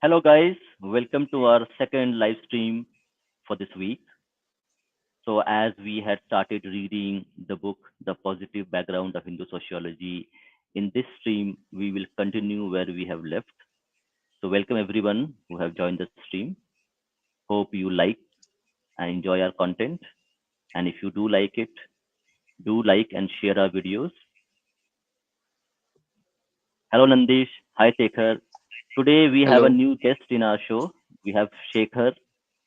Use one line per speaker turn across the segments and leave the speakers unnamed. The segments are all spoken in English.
Hello, guys. Welcome to our second live stream for this week. So, as we had started reading the book, The Positive Background of Hindu Sociology, in this stream, we will continue where we have left. So, welcome everyone who have joined the stream. Hope you like and enjoy our content. And if you do like it, do like and share our videos. Hello, Nandish. Hi, Shekhar. Today, we have a
Hello.
new guest in our show. We have Shekhar.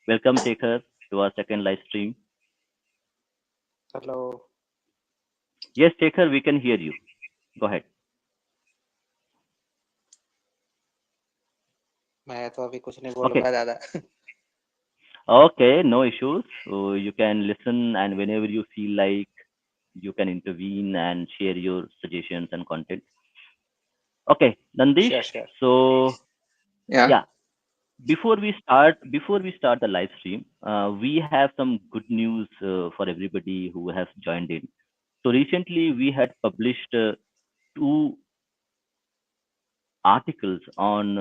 Welcome, Shekhar, to our second live stream.
Hello
Yes, Shekhar, we can hear you. Go ahead.
मैं तो अभी कुछ नहीं
Okay.
बोलूंगा दादा
Okay, no issues. So you can listen, and whenever you feel like, you can intervene and share your suggestions and content. Okay, Nandish.
Sure sure
So
Yeah.
yeah, before we start the live stream, we have some good news for everybody who has joined in. So recently we had published two articles on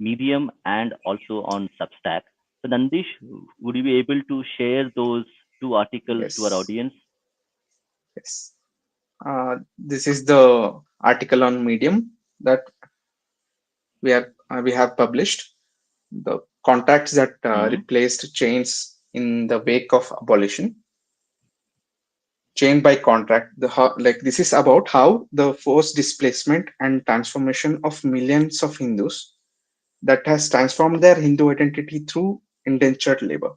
Medium and also on Substack. So, Nandish, would you be able to share those two articles to our
Yes.
audience?
Yes. This is the article on Medium that we have published. The contracts that
Hmm.
replaced chains in the wake of abolition. Chain by contract. Like this is about how the forced displacement and transformation of millions of Hindus that has transformed their Hindu identity through indentured labor.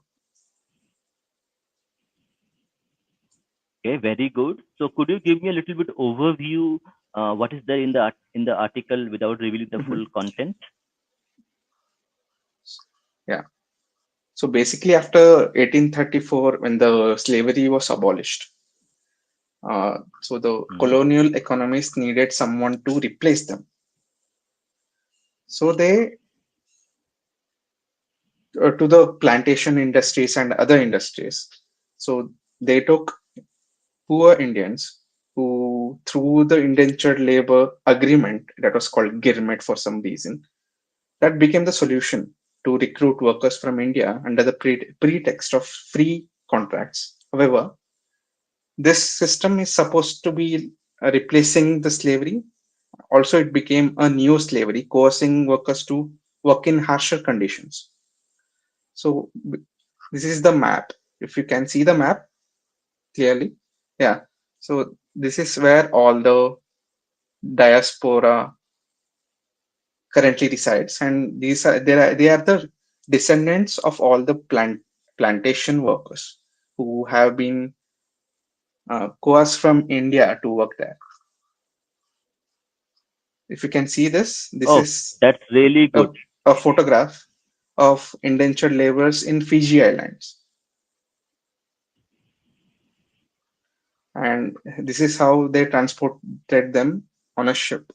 Okay, very good. So, could you give me a little bit overview? What is there in the article without revealing the
Mhm.
full content?
Yeah. So basically, after 1834, when the slavery was abolished, so the
Hmm.
colonial economies needed someone to replace them. So they to the plantation industries and other industries. So they took poor Indians who, through the indentured labor agreement that was called Girmet for some reason, that became the solution to recruit workers from India under the pretext of free contracts. However, this system is supposed to be replacing the slavery. Also, it became a new slavery, coercing workers to work in harsher conditions. So, this is the map. If you can see the map clearly, yeah. So, this is where all the diaspora currently resides, and they are the descendants of all the plantation workers who have been coerced from India to work there. If you can see this, this
Oh,
is
that's really
a,
good.
a photograph of indentured laborers in Fiji Islands. And this is how they transported them on a ship.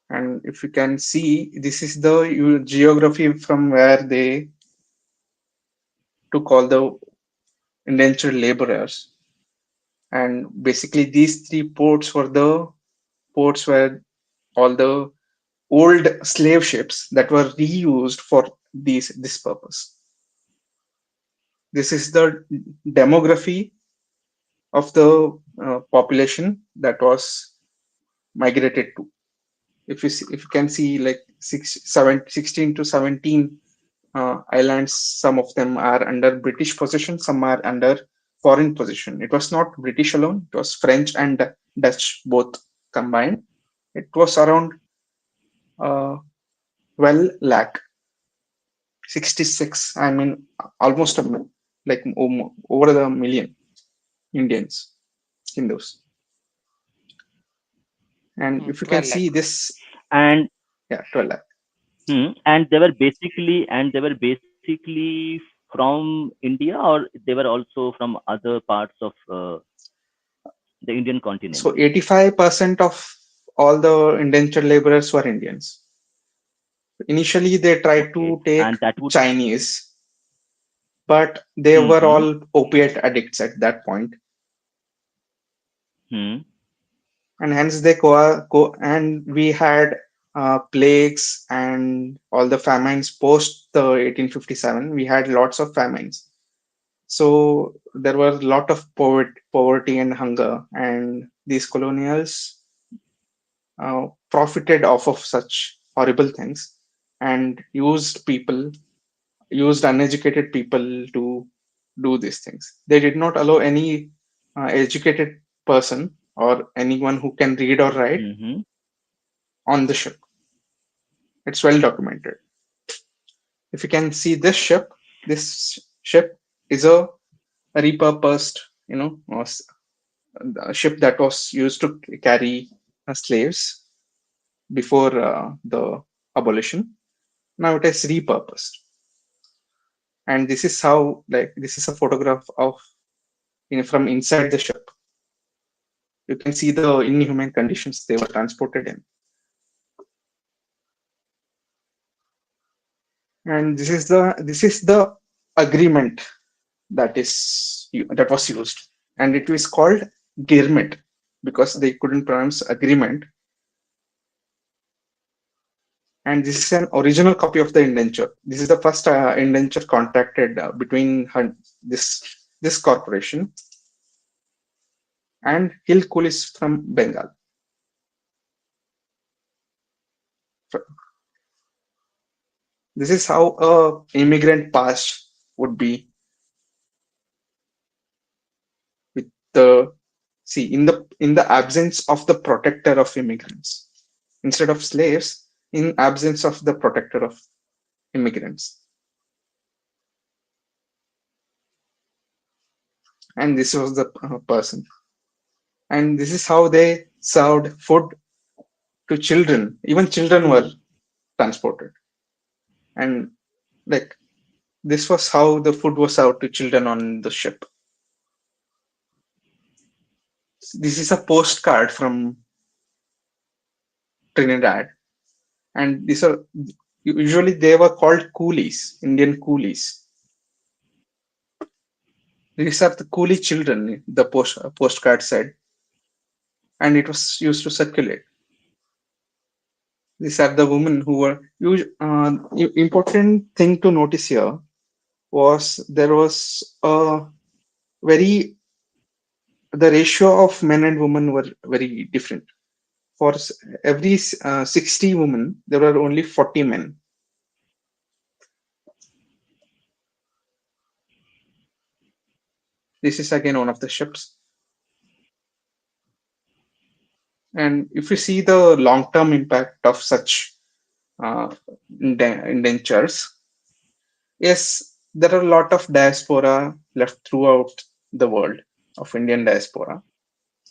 And if you can see, this is the geography from where they took all the indentured laborers. And basically, these three ports were the ports where all the old slave ships that were reused for this purpose. This is the demography of the population that was migrated to. If you can see, like 16 to 17 islands, some of them are under British possession, some are under foreign possession. It was not British alone; it was French and Dutch both combined. It was around 12 lakh 66. I mean, almost like over the million Indians, Hindus. And if you can
12
see
lakh
this,
And
yeah, 12 lakh.
and they were basically from India, or they were also from other parts of the Indian continent.
So 85% of all the indentured laborers were Indians. Initially, they tried
Okay,
to take
and that would.
Chinese, but they were
Mm-hmm.
all opiate addicts at that point,
Hmm.
and hence they and we had plagues and all the famines post the 1857. We had lots of famines, so there were a lot of poverty and hunger, and these colonials profited off of such horrible things and used uneducated people to do these things. They did not allow any educated person or anyone who can read or write
Mm-hmm.
on the ship. It's well documented. If you can see this ship is a repurposed, a ship that was used to carry slaves before the abolition. Now it is repurposed, and this is how, like, this is a photograph of, from inside the ship. You can see the inhuman conditions they were transported in, and this is the agreement that was used, and it was called Girmit because they couldn't pronounce agreement. And this is an original copy of the indenture. This is the first indenture contracted between this corporation and Hill Coolies from Bengal. This is how a immigrant past would be with the see in the absence of the protector of immigrants, instead of slaves, in absence of the protector of immigrants. And this was the person, and this is how they served food to children. Even children were transported, and, like, this was how the food was served to children on the ship. This is a postcard from Trinidad, and these are usually they were called coolies, Indian coolies. These are the coolie children, the postcard said, and it was used to circulate. These are the women who were important thing to notice here was there was a very the ratio of men and women were very different. For every 60 women, there were only 40 men. This is again one of the ships. And if you see the long term impact of such uh, indentures, yes, there are a lot of diaspora left throughout the world of Indian diaspora,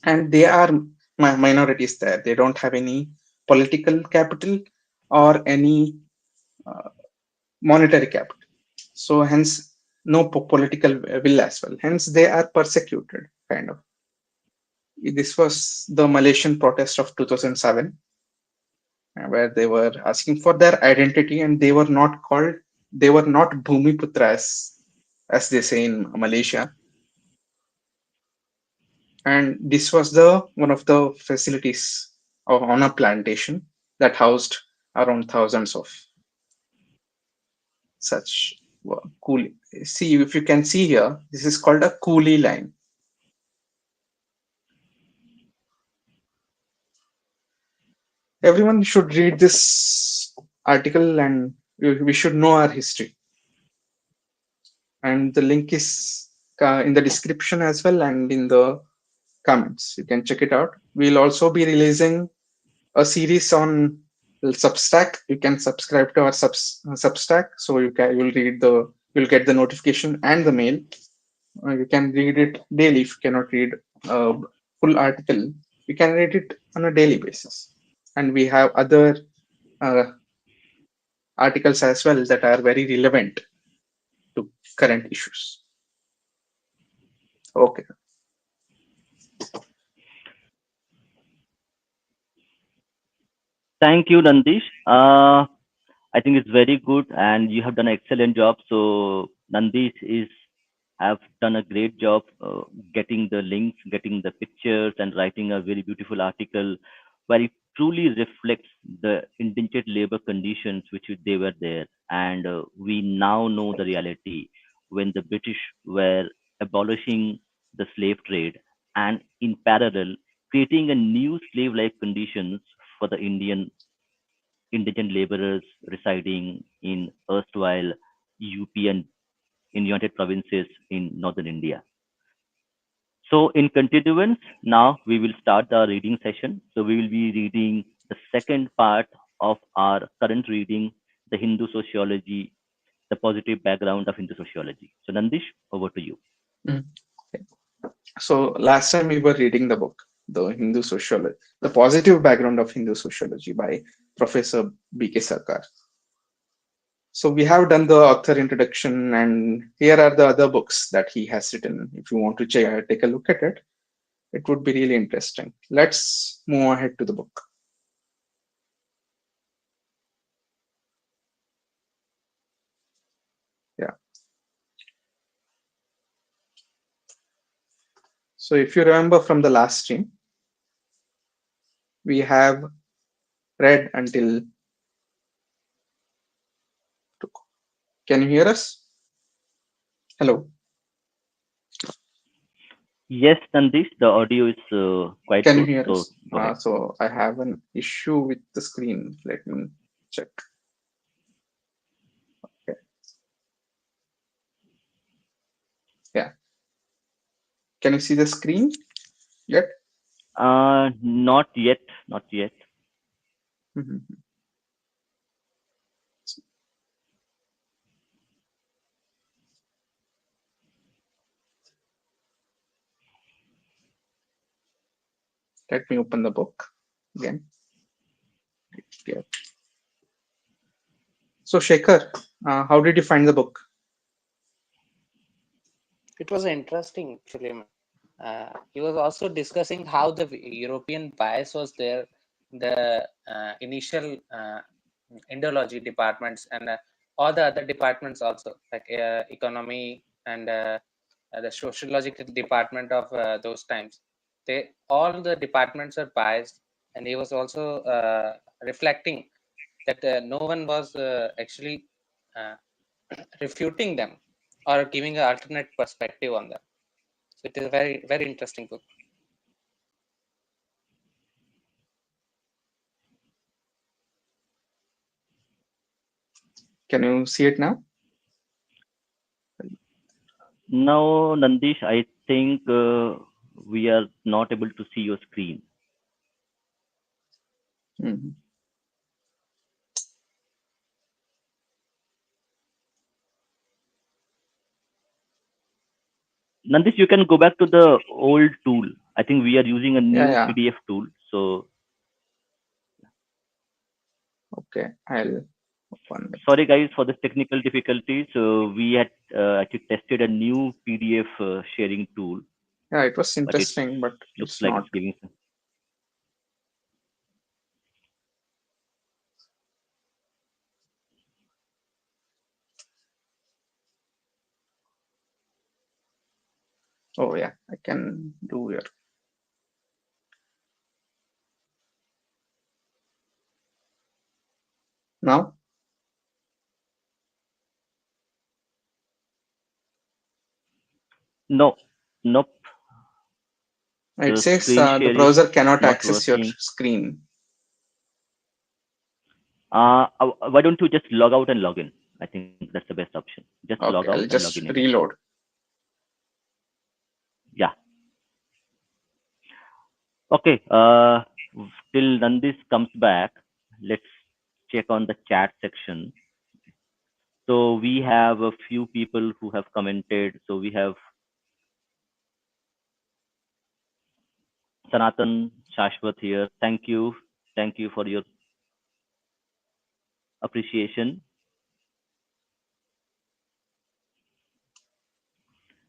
and they are minorities there. They don't have any political capital or any uh, monetary capital. So, hence, no political will as well. Hence, they are persecuted, kind of. This was the Malaysian protest of 2007, where they were asking for their identity, and they were not Bhumiputras, as they say in Malaysia. And this was the one of the facilities on a plantation that housed around thousands of such coolie. See, if you can see here, this is called a coolie line. Everyone should read this article, and we should know our history. And the link is in the description as well and in the comments. You can check it out. We'll also be releasing a series on Substack. You can subscribe to our Substack, so you'll get the notification and the mail. You can read it daily. If you cannot read a full article, you can read it on a daily basis. And we have other uh, articles as well that are very relevant to current issues. Okay.
Thank you, Nandish. I think it's very good, and you have done an excellent job. So Nandish is have done a great job getting the links, getting the pictures, and writing a very beautiful article, very truly reflects the indentured labor conditions which they were there. And we now know the reality when the British were abolishing the slave trade and in parallel creating a new slave-like conditions for the Indian indigent laborers residing in erstwhile UP and in United Provinces in northern India. So, in continuance, now we will start the reading session. So, we will be reading the second part of our current reading, the Hindu sociology, the positive background of Hindu sociology. So, Nandish, over to you.
Mm. So last time we were reading the book, The Hindu Sociology, The Positive Background of Hindu Sociology by Professor B.K. Sarkar. So we have done the author introduction, and here are the other books that he has written. If you want to take a look at it, it would be really interesting. Let's move ahead to the book. Yeah. So if you remember from the last stream, we have read until. Can you hear us? Hello.
Yes, Nandish, the audio is quite
Can you
good.
hear
So,
us?
go ahead.
So I have an issue with the screen. Let me check. Okay. Yeah. Can you see the screen yet?
Not yet, not yet.
Mhm. Let me open the book again. Yeah. So Shekhar, how did you find the book?
It was interesting, actually. He was also discussing how the European bias was there, the initial Indology departments, and all the other departments also, like economy and the sociological department of those times. They all the departments are biased, and he was also reflecting that no one was actually uh, refuting them or giving an alternate perspective on them. So it is a very, very interesting book.
Can you see it now?
Now, Nandish, I think we are not able to see your screen.
Mhm.
Nandish, you can go back to the old tool. I think we are using a
Yeah,
new
yeah.
PDF tool. So,
Okay, I'll open it.
sorry guys for this technical difficulties. So, we had actually tested a new PDF sharing tool,
Yeah, it was
but it
interesting, but
looks
it's
like
not.
it's giving some.
Oh yeah, I can do it now.
No, nope.
It
The
says
screen
the
share is
browser cannot
not
access your
working.
screen.
Why don't you just log out and log in? I think that's the best option. Just log out
Okay,
and
I'll
log in
just
again.
reload.
Yeah. Okay. Till Nandis comes back, let's check on the chat section. So we have a few people who have commented. So we have Sanatan Shashwat here. Thank you. Thank you for your appreciation.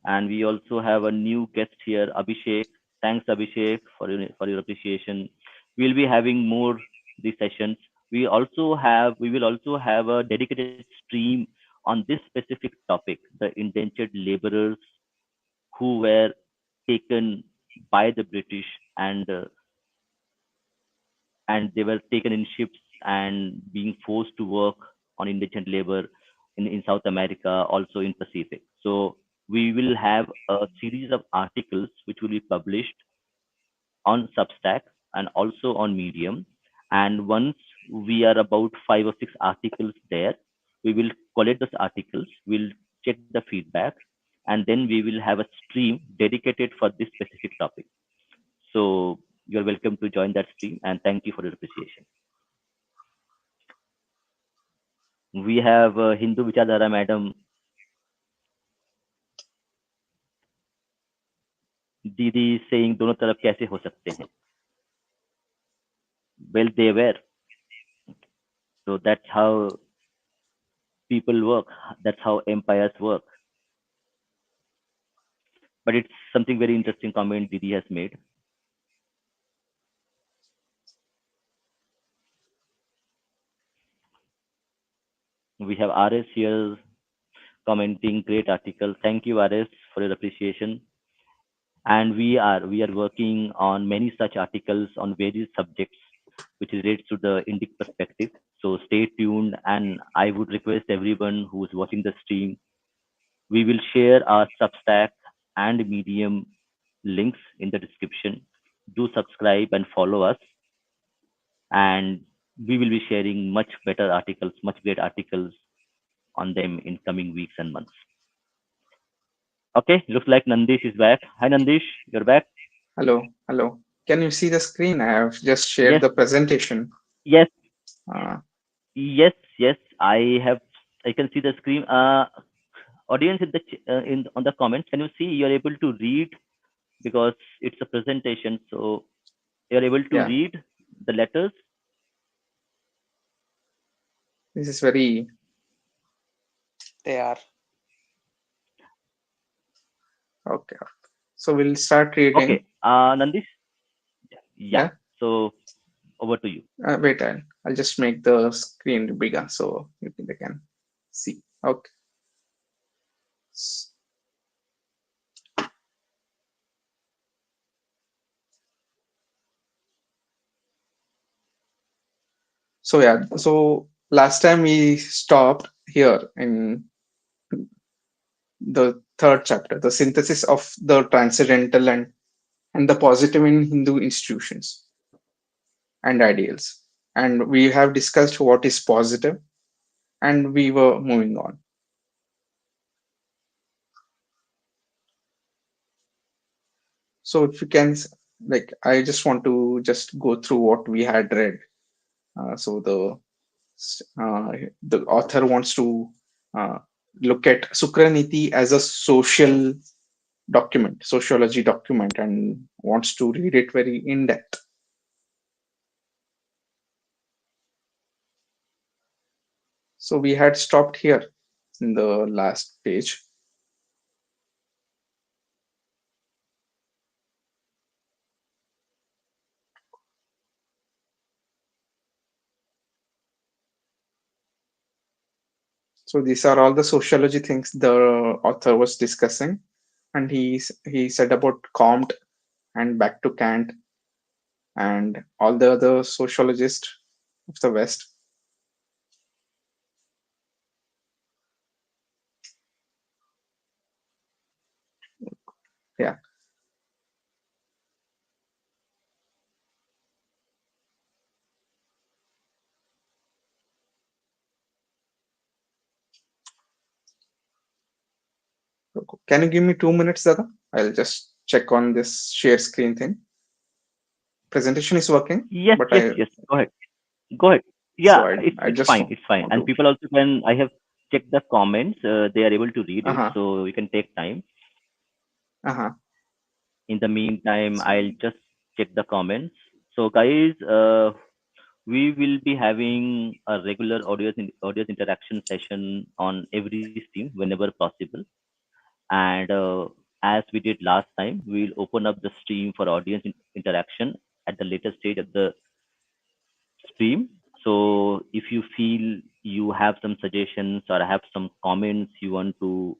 And we also have a new guest here, Abhishek. Thanks, Abhishek, for your appreciation. We'll be having more these sessions. We will also have a dedicated stream on this specific topic, the indentured laborers who were taken by the British and and they were taken in ships and being forced to work on indentured labor in South America, also in Pacific. So we will have a series of articles which will be published on Substack and also on Medium. And once we are about 5 or 6 articles there, we will collect those articles, we'll check the feedback, and then we will have a stream dedicated for this specific topic. So you're welcome to join that stream, and thank you for your appreciation. We have Hindu Vichardhara Madam दीदी saying दोनों तरफ कैसे हो सकते हैं. Well, they were. So that's how people work. That's how empires work. But it's something very interesting comment Didi has made. We have RS here commenting, great article. Thank you, RS, for your appreciation. And we are working on many such articles on various subjects which relates to the Indic perspective. So stay tuned, and I would request everyone who is watching the stream, we will share our Substack and Medium links in the description. Do subscribe and follow us, and we will be sharing much better articles, much great articles on them in coming weeks and months. Okay, looks like Nandish is back. Hi Nandish, you're back.
Hello, hello. Can you see the screen? I have just shared
Yes,
the presentation.
yes,
Uh,
yes. I have. I can see the screen. Audience in the in on the comments, can you see? You're able to read because it's a presentation, so you're able to
yeah,
read the letters.
this is very
They are.
okay. So we'll start reading.
Okay, Nandish. Yeah.
Yeah.
So over to you.
Wait, I'll just make the screen bigger so they can see. Okay. S- So yeah, so last time we stopped here in the third chapter, the synthesis of the transcendental and the positive in Hindu institutions and ideals. And we have discussed what is positive, and we were moving on. So if you can, like, I just want to just go through what we had read. So uh, the author wants to uh, look at Sukraniti as a social document, sociology document, and wants to read it very in depth. So we had stopped here in the last page. So these are all the sociology things the author was discussing, and he said about Comte and back to Kant and all the other sociologists of the West. Yeah. Can you give me 2 minutes, Dada? I'll just check on this share screen thing. Presentation is working,
Yes,
but
yes,
I
yes. Go ahead. Go ahead.
so
Yeah, it's
I
it's
just
fine. It's fine.
want
And
to.
people also can. I have checked the comments. They are able to read
Uh
it,
huh.
so you can take time.
Uh huh.
In the meantime,
So
I'll just check the comments. So, guys, we will be having a regular audience interaction session on every stream whenever possible. And as we did last time, we'll open up the stream for audience interaction at the later stage of the stream. So if you feel you have some suggestions or have some comments you want to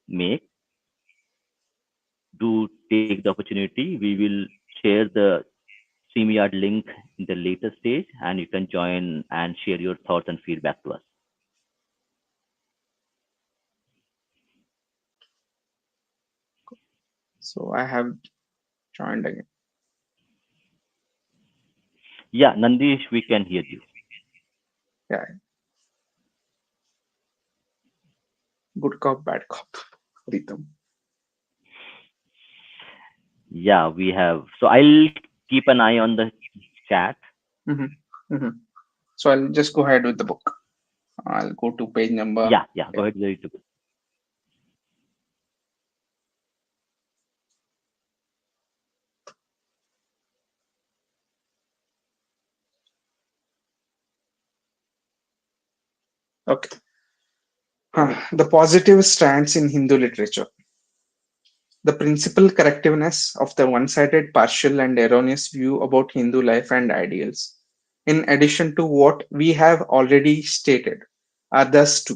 make, do take the opportunity. We will share the StreamYard link in the later stage, and you can join and share your thoughts and feedback to us.
So I have joined again.
Yeah, Nandish, we can hear you.
Yeah, good cop, bad cop. Ritam.
Yeah, we have. So I'll keep an eye on the chat.
Hmm. Hmm. So I'll just go ahead with the book. I'll go to page number.
Yeah, yeah. Go
Yeah.
ahead, read the book.
Okay. The positive stance in Hindu literature. The principal correctiveness of the one sided, partial, and erroneous view about Hindu life and ideals, in addition to what we have already stated, are thus two.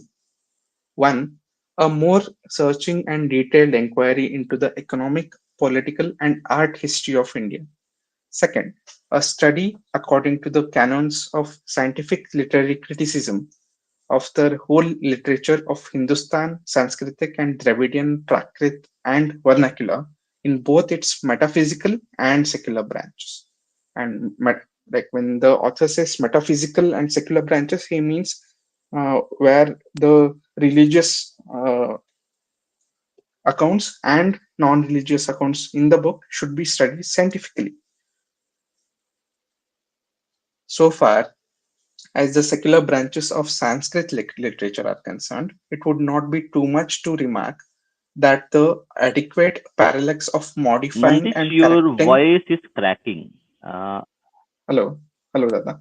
One, a more searching and detailed inquiry into the economic, political, and art history of India. Second, a study according to the canons of scientific literary criticism of the whole literature of Hindustan, Sanskritic, and Dravidian Prakrit and vernacular in both its metaphysical and secular branches. And like when the author says metaphysical and secular branches, he means where the religious accounts and non-religious accounts in the book should be studied scientifically. So far, as the secular branches of Sanskrit literature are concerned, it would not be too much to remark that the adequate parallax of modifying
Nandish,
and
your
correcting.
voice is cracking. Uh,
Hello, hello, Dada.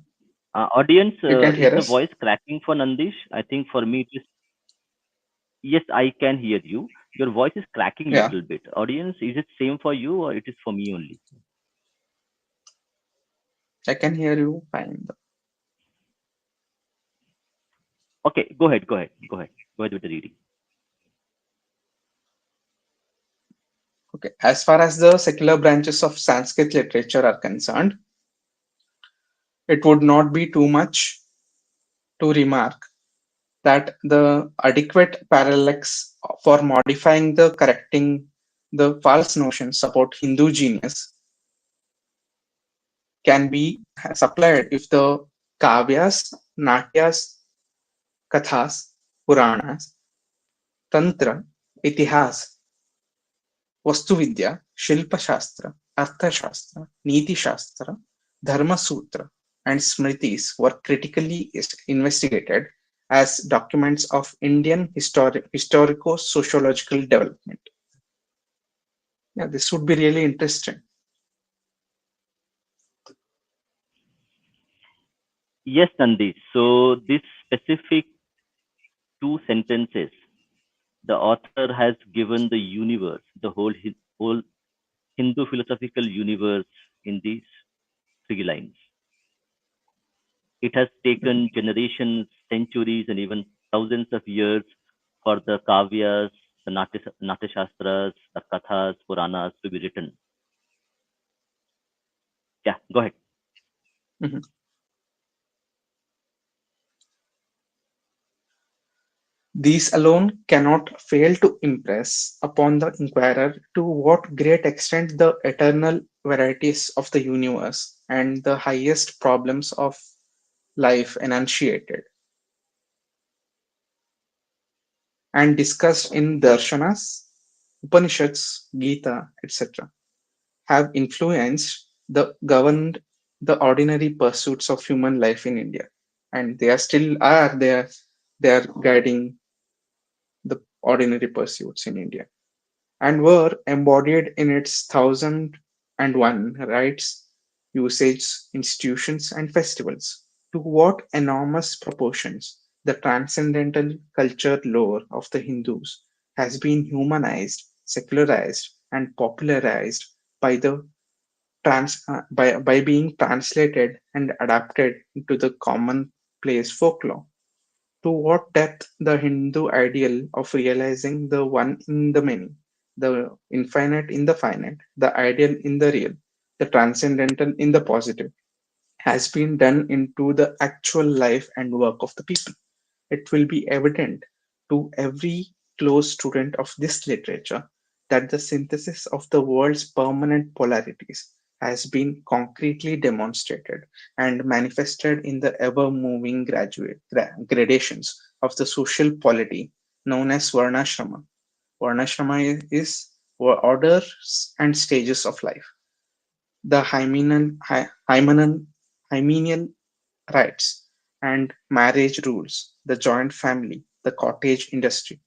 Audience,
You can't
is
hear
the
us?
voice cracking for Nandish? I think for me it is. Yes, I can hear you. Your voice is cracking
Yeah,
little bit. Audience, is it same for you or it is for me only?
I can hear you fine.
Okay, go ahead, go ahead, go ahead. Go ahead with the reading.
Okay, as far as the secular branches of Sanskrit literature are concerned, it would not be too much to remark that the adequate parallax for modifying the correcting the false notions about Hindu genius can be supplied if the kavyas, natyas, kathas, puranas, tantra, itihas, vastuvidya, shilpashastra, arthashastra, niti shastra, dharma sutra, and smritis were critically investigated as documents of Indian historico-sociological development. Yeah, this would be really interesting.
Yes, Nandish. So this specific two sentences, the author has given the universe, the whole Hindu philosophical universe in these three lines. It has taken generations, centuries, and even thousands of years for the kavyas, the Natyashastras, the kathas, Puranas to be written. Yeah, go ahead.
Mhm. These alone cannot fail to impress upon the inquirer to what great extent the eternal varieties of the universe and the highest problems of life enunciated and discussed in darshanas, Upanishads, Gita, etc., have influenced the governed the ordinary pursuits of human life in India, and they are still are there. They are guiding the ordinary pursuits in India, and were embodied in its thousand and one rites, usages, institutions, and festivals. To what enormous proportions the transcendental culture lore of the Hindus has been humanized, secularized, and popularized by the by being translated and adapted into the commonplace folklore. To what depth the Hindu ideal of realizing the one in the many, the infinite in the finite, the ideal in the real, the transcendental in the positive, has been done into the actual life and work of the people. It will be evident to every close student of this literature that the synthesis of the world's permanent polarities has been concretely demonstrated and manifested in the ever moving gradations of the social polity known as Varnashrama. Varnashrama is orders and stages of life. The hymeneal rights and marriage rules, the joint family, the cottage industry,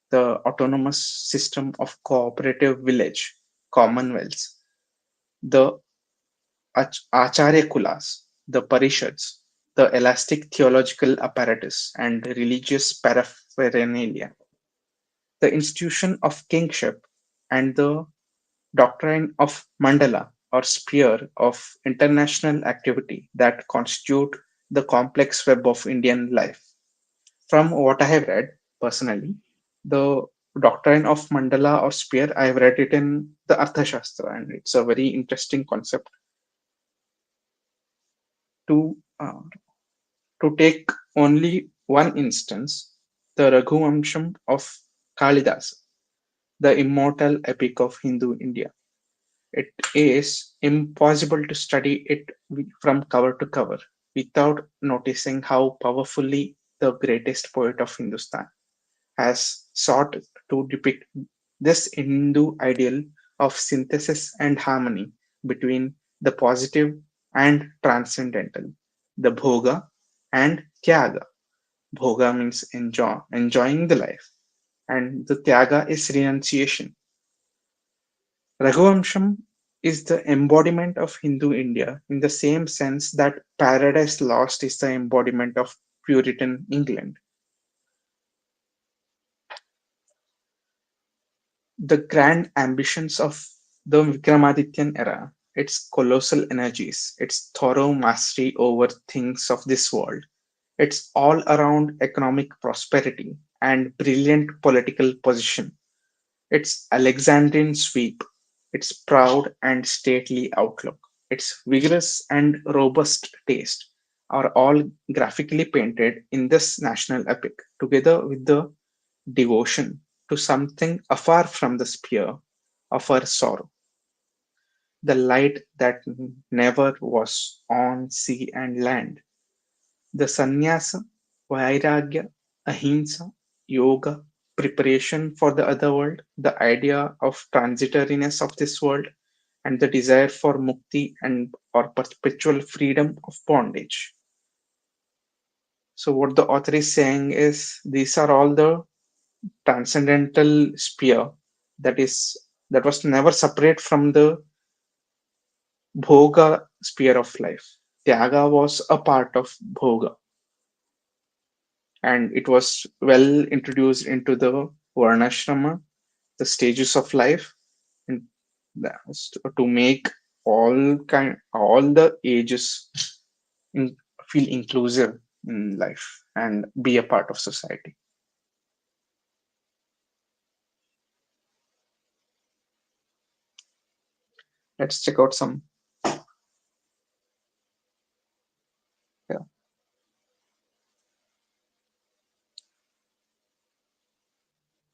the autonomous system of cooperative village, commonwealths, the acharya kulas, the parishads, the elastic theological apparatus and religious paraphernalia, the institution of kingship, and the doctrine of mandala or sphere of international activity that constitute the complex web of Indian life. From what I have read personally, the doctrine of mandala or sphere, I have read it in the Arthashastra, and it's a very interesting concept to take only one instance, the Raghuvamsham of Kalidasa, the immortal epic of Hindu India. It is impossible to study it from cover to cover without noticing how powerfully the greatest poet of Hindustan has sought to depict this Hindu ideal of synthesis and harmony between the positive and transcendental, the bhoga and tyaga. Bhoga means enjoying the life, and the tyaga is renunciation. Raghuvamsham is the embodiment of Hindu India in the same sense that Paradise Lost is the embodiment of Puritan England. The grand ambitions of the Vikramadityan era, its colossal energies, its thorough mastery over things of this world, its all around economic prosperity and brilliant political position, its Alexandrian sweep, its proud and stately outlook, its vigorous and robust taste are all graphically painted in this national epic, together with the devotion to something afar from the sphere of our sorrow, the light that never was on sea and land, the sannyasa, vairagya, ahimsa, yoga, preparation for the other world, the idea of transitoriness of this world, and the desire for mukti and or perpetual freedom of bondage. So what the author is saying is these are all the transcendental sphere that is that was never separate from the bhoga sphere of life. Tyaga was a part of bhoga, and it was well introduced into the varnashrama, the stages of life, and to make all the ages in, feel inclusive in life and be a part of society. Let's check out some. Yeah,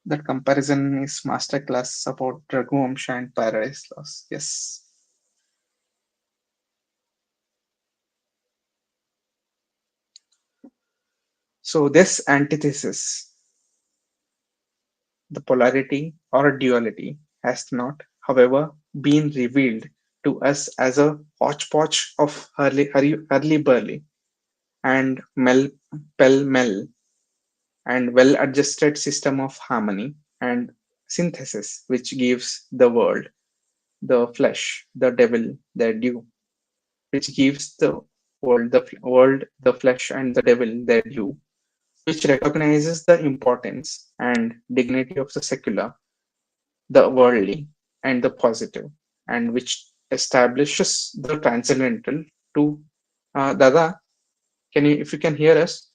that comparison is masterclass about Raghuamsha and Paradise Lost. Yes. So this antithesis, the polarity or duality, has not, however, been revealed to us as a hodgepodge of hurly-burly and pell-mell and well-adjusted system of harmony and synthesis, which gives the world, the flesh, the devil their due, which gives the world, the flesh, and the devil their due, which recognizes the importance and dignity of the secular, the worldly, and the positive, and which establishes the transcendental to Dada. Can you, if you can hear us?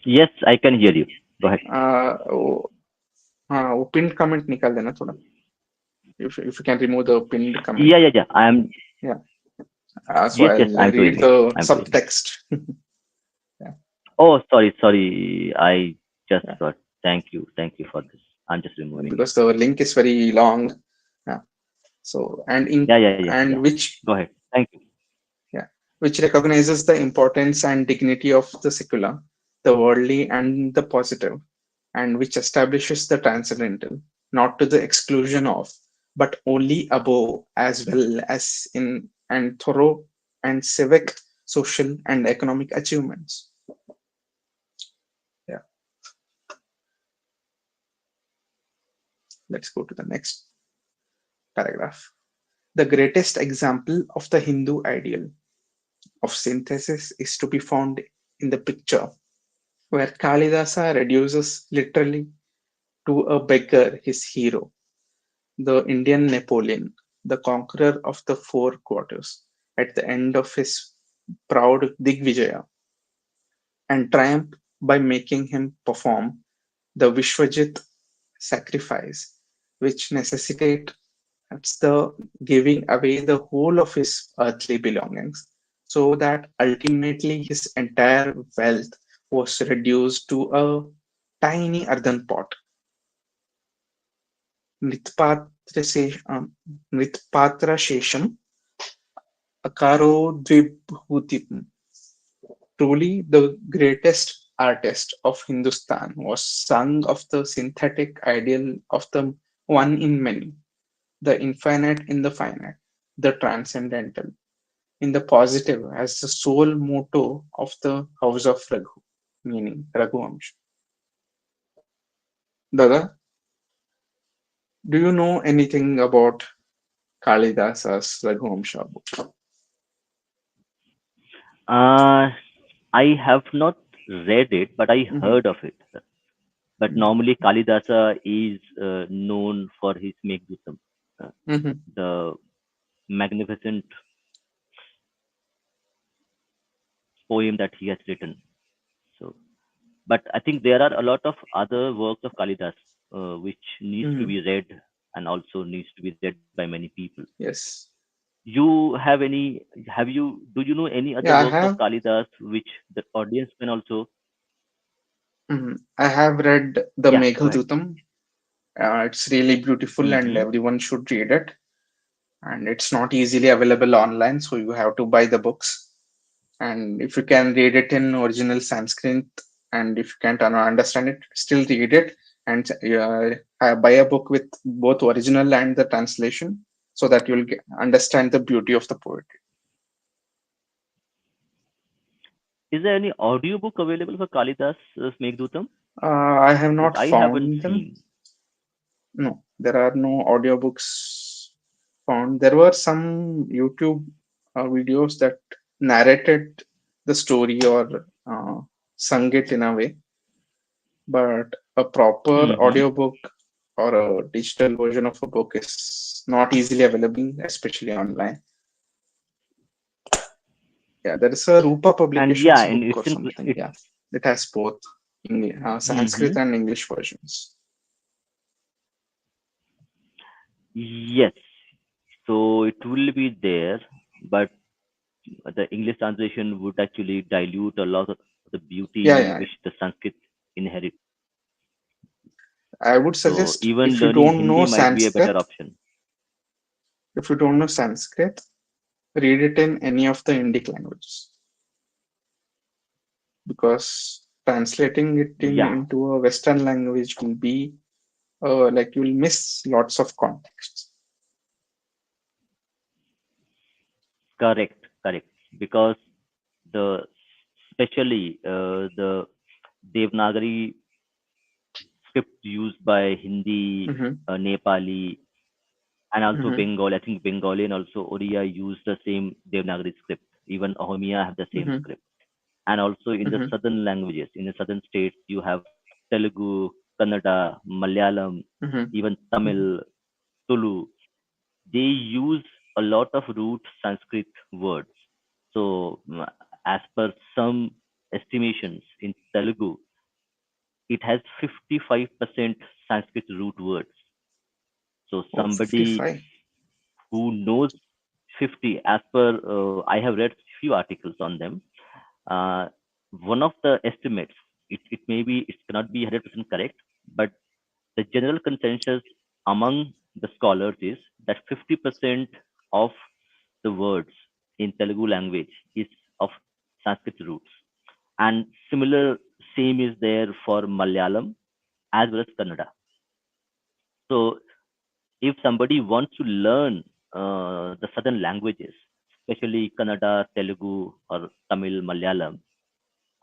Yes, I can hear you. Go ahead.
वो, हाँ वो pin comment निकाल देना थोड़ा. If you can remove the pinned comment.
Yeah, yeah, yeah. I'm
Yeah. So
Yes, yes.
I'll
I'm
read
doing it.
the
I'm doing it.
subtext. Yeah.
Oh, sorry, sorry. I just
Yeah.
got. Thank you for this. I'm just removing it.
Because the link is very long. Yeah. So
Yeah, yeah, yeah, yeah.
and which
Go ahead. Thank you.
yeah, which recognizes the importance and dignity of the secular, the worldly, and the positive, and which establishes the transcendental, not to the exclusion of, but only above, as well as in and thorough and civic, social, and economic achievements. Yeah, let's go to the next paragraph. The greatest example of the Hindu ideal of synthesis is to be found in the picture where Kalidasa reduces literally to a beggar his hero, the Indian Napoleon, the conqueror of the four quarters, at the end of his proud Digvijaya, and triumph by making him perform the Vishwajit sacrifice, which necessitates the giving away the whole of his earthly belongings, so that ultimately his entire wealth was reduced to a tiny earthen pot. Mritpatrashesham Akaro Dvibhutim. Truly, the greatest artist of Hindustan was sung of the synthetic ideal of the one in many, the infinite in the finite, the transcendental, in the positive as the sole motto of the house of Raghu, meaning Raghuvamsh. Dada, do you know anything about Kalidasa's Raghuvamsha book?
Uh, I have not read it, but I
Mm-hmm.
heard of it. But normally Kalidasa is known for his Meghdusam, uh,
Mm-hmm.
the magnificent poem that he has written. So, but I think there are a lot of other works of Kalidas which needs to
Mm-hmm.
be read and also needs to be read by many people.
Yes.
You have any? Have you? Do you know any other
Yeah, I
works of
have.
Kalidas which the audience can also?
I have read the
Yeah, go ahead.
Meghadutam. It's really beautiful, and
Mm-hmm.
everyone should read it. And it's not easily available online, so you have to buy the books. And if you can read it in original Sanskrit, and if you can't understand it, still read it and buy a book with both original and the translation, so that you'll understand the beauty of the poetry.
Is there any audiobook available for Kalidas Meghdootam?
I have
Because
not
I haven't
found them.
seen.
No, there are no audiobooks found. There were some YouTube videos that narrated the story or sung it in a way, but a proper
Mm-hmm.
audiobook or a digital version of a book is not easily available, especially online. Yeah, there is a Rupa
And yeah,
Publications
and
book
it's
or
in
something.
it's.
Yeah, it has both Sanskrit
Mm-hmm.
and English versions.
Yes. So it will be there, but the English translation would actually dilute a lot of the
Yeah,
beauty
yeah.
which the Sanskrit inherit.
I would
So
suggest
even learning Hindi might be a better option.
If you don't know Sanskrit, read it in any of the Indic languages, because translating it
Yeah,
into a Western language will be like you'll miss lots of context.
correct, correct. Because the especially the Devanagari script used by Hindi,
Mm-hmm,
Nepali, and also
mm-hmm,
Bengali. I think Bengali and also Oriya use the same Devanagari script. Even Ahomiya have the same
mm-hmm,
script. And also in the
mm-hmm,
southern languages, in the southern states, you have Telugu, Kannada, Malayalam,
mm-hmm,
even
mm-hmm.
Tamil, Tulu. They use a lot of root Sanskrit words. So, as per some estimations in Telugu, it has 55% Sanskrit root words. So
Oh,
somebody
55.
who knows 50, as per I have read few articles on them. Uh, One of the estimates, it may be, it cannot be 100% correct, but the general consensus among the scholars is that 50% of the words in Telugu language is of Sanskrit roots. And similar same is there for Malayalam as well as Kannada. So if somebody wants to learn the southern languages, especially Kannada, Telugu, or Tamil, Malayalam,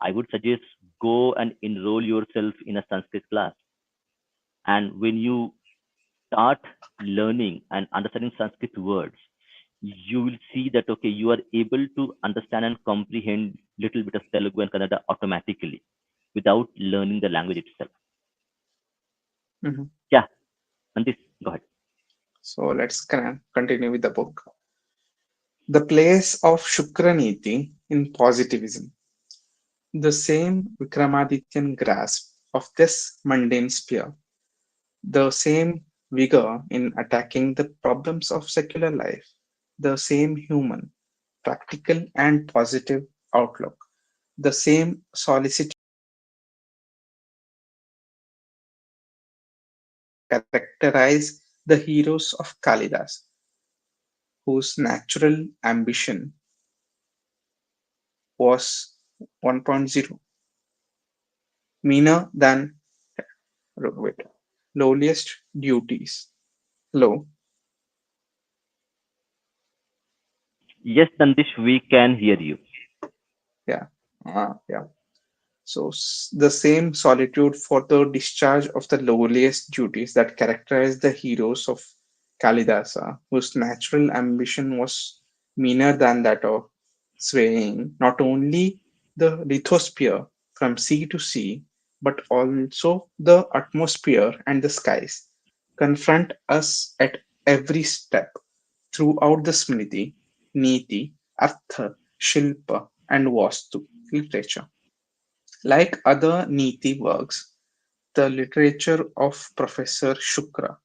I would suggest go and enroll yourself in a Sanskrit class. And when you start learning and understanding Sanskrit words, you will see that okay, you are able to understand and comprehend little bit of Telugu and Kannada automatically without learning the language itself.
Mhm.
Yeah, and this go ahead.
So let's continue with the book. The place of Shukraniti in positivism. The same Vikramadityan grasp of this mundane sphere, the same vigor in attacking the problems of secular life, the same human, practical, and positive outlook, the same solicitude characterize the heroes of Kalidas, whose natural ambition was 1.0, meaner than wait, lowliest duties. Low,
Yes, Nandish, we can hear you.
yeah, yeah. So the same solitude for the discharge of the lowliest duties that characterized the heroes of Kalidasa, whose natural ambition was meaner than that of swaying not only the lithosphere from sea to sea, but also the atmosphere and the skies, confront us at every step throughout the Smriti, Niti, Artha, Shilpa, and Vastu literature. Like other Niti works, the literature of Professor Shukra,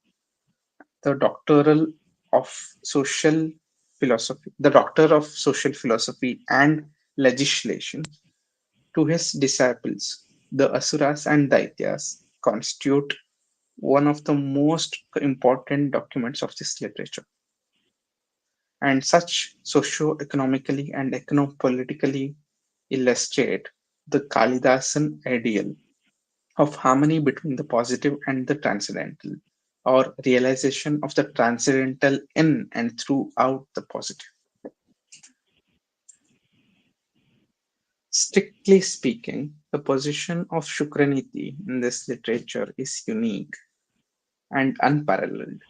the doctoral of social the doctor of social philosophy and legislation, to his disciples, the Asuras and Daityas, constitute one of the most important documents of this literature. And such socio-economically and econopolitically illustrate the Kalidasan ideal of harmony between the positive and the transcendental, or realization of the transcendental in and throughout the positive. Strictly speaking, the position of Shukraniti in this literature is unique and unparalleled.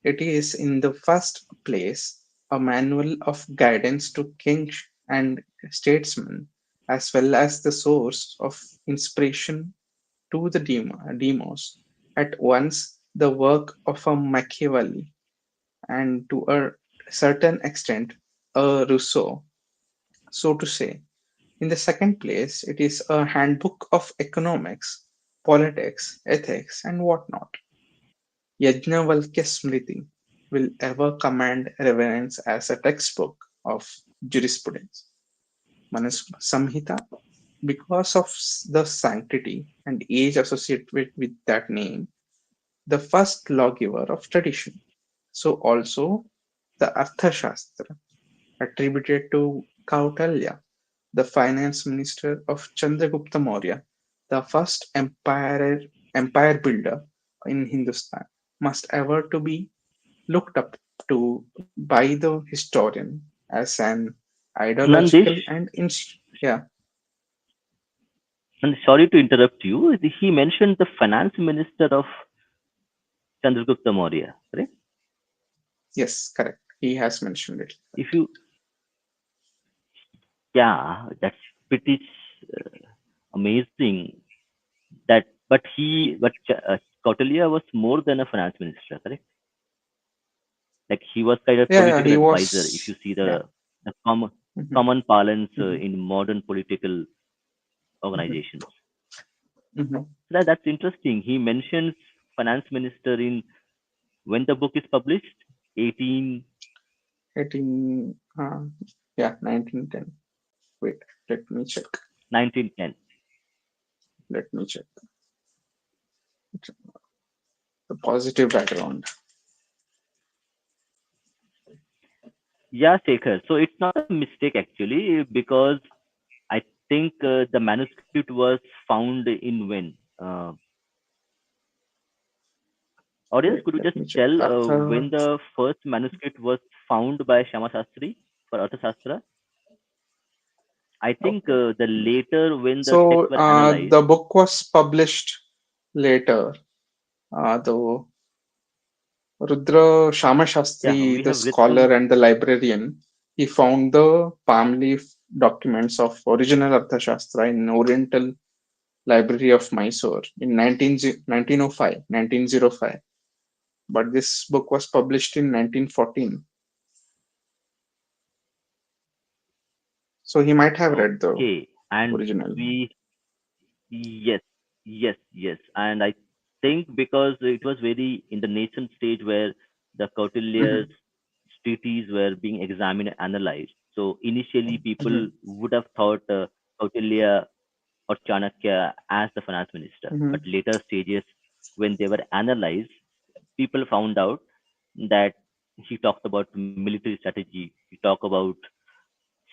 It is, in the first place, a manual of guidance to kings and statesmen, as well as the source of inspiration to the demos, at once the work of a Machiavelli and to a certain extent a Rousseau, so to say. In the second place, it is a handbook of economics, politics, ethics, and whatnot. Yajnavalkya Smriti will ever command reverence as a textbook of jurisprudence. Manus Samhita, because of the sanctity and age associated with that name, the first lawgiver of tradition. So also the Arthashastra, attributed to Kautalya, the finance minister of Chandragupta Maurya, the first empire builder in Hindustan, must ever to be looked up to by the historian as an ideological
Nandish,
and yeah,
and sorry to interrupt you. He mentioned the finance minister of Chandragupta Maurya, right?
yes, correct. He has mentioned it.
If you, yeah, that's pretty amazing. That, but Kautilya was more than a finance minister, correct? Like he was kind of
Yeah,
political
he
advisor. If you
was.
see
Yeah.
the common
Hmm.
common parlance
Hmm.
in modern political
Hmm.
organizations.
Hmm.
That's interesting. He mentions finance minister in when the book is published? 18
18, yeah, 1910. Wait, let me check.
1910.
Let me check. The positive background.
Yeah, Shekhar. So it's not a mistake actually because I think the manuscript was found in when? Audience,
Wait,
could you
let
just
me check.
tell
Artha.
when the first manuscript was found by Shama Shastri for Arthashastra? I think
Okay.
the later when the
So
texts were analyzed.
the book was published later, though Rudra Shama
Yeah,
Shastri,
we
the
have read some.
scholar and the librarian, he found the palm leaf documents of original Arthashastra in Oriental Library of Mysore in 1905. But this book was published in 1914. So he might have read the
Okay, and
original.
we yes, yes, and I think because it was very in the nascent stage where the Kautilya's
Mhm,
treaties were being examined and analyzed. So initially, people
mhm,
would have thought Kautilya or Chanakya as the finance minister. But
mhm.
later stages, when they were analyzed, people found out that he talked about military strategy, he talked about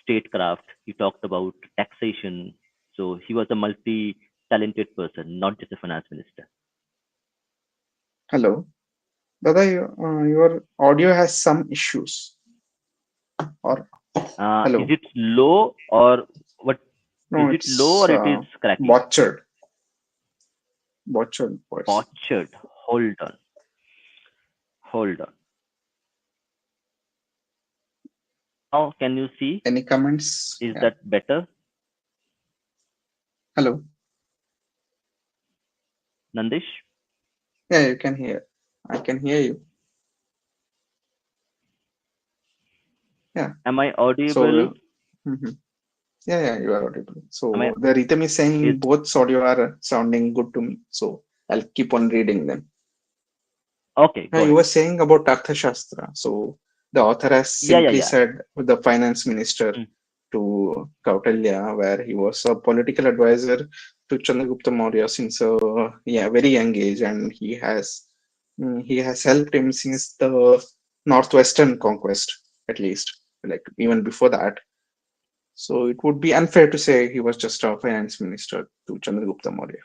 statecraft, he talked about taxation. So he was a multi-talented person, not just a finance minister.
Hello. Dada, your audio has some issues. Or
Is
hello.
it low or what?
No,
Is it low
it's
or it is cracking?
botched. Botched voice.
Botched. Hold on. Hold on. Now, can you see?
Any comments?
Is
Yeah.
that better,
Hello.
Nandish?
Yeah, you can hear. I can hear you. Yeah.
Am I
So
audible?
mhm. Yeah, yeah, you are audible.
Am I?
So the rhythm is
Is
saying both audio are sounding good to me. So I'll keep on reading them.
okay.
Now
Go
you
ahead.
were saying about Arthashastra. So the author has
Yeah, yeah,
simply
yeah.
said the finance minister
Mm.
to Kautilya, where he was a political advisor to Chandragupta Maurya since a yeah, very young age, and he has helped him since the northwestern conquest, at least, like even before that. So it would be unfair to say he was just a finance minister to Chandragupta Maurya.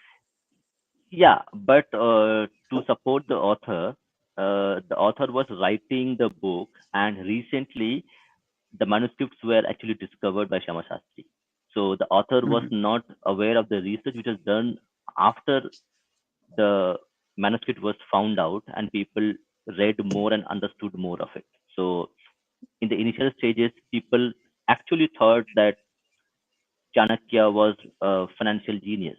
Yeah, but to support the author was writing the book, and recently the manuscripts were actually discovered by Shama Shastri. So the author was
Mhm,
not aware of the research which was done after the manuscript was found out, and people read more and understood more of it. So in the initial stages, people actually thought that Chanakya was a financial genius,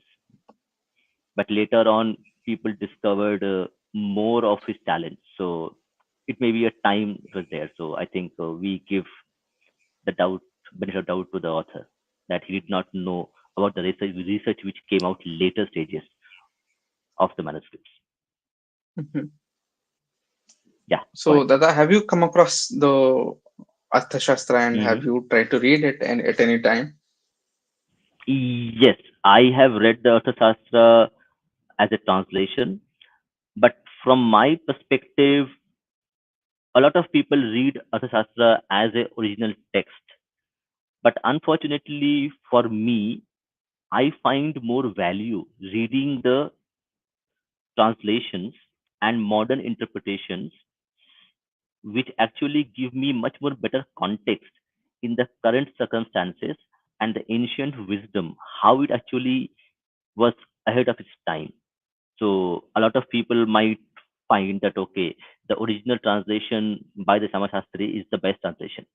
but later on, people discovered more of his talent. So it may be a time was there. So I think we give the doubt, benefit of doubt to the author that he did not know about the research which came out later stages of the manuscripts.
mhm.
Yeah, go
So,
ahead.
Dada, have you come across the Arthashastra and
Hmm.
have you tried to read it and at any time?
Yes, I have read the Arthashastra as a translation, but from my perspective, a lot of people read Arthashastra as a original text. But unfortunately for me, I find more value reading the translations and modern interpretations, which actually give me much more better context in the current circumstances and the ancient wisdom, how it actually was ahead of its time. So a lot of people might find that okay, the original translation by the Samashastri is the best translation,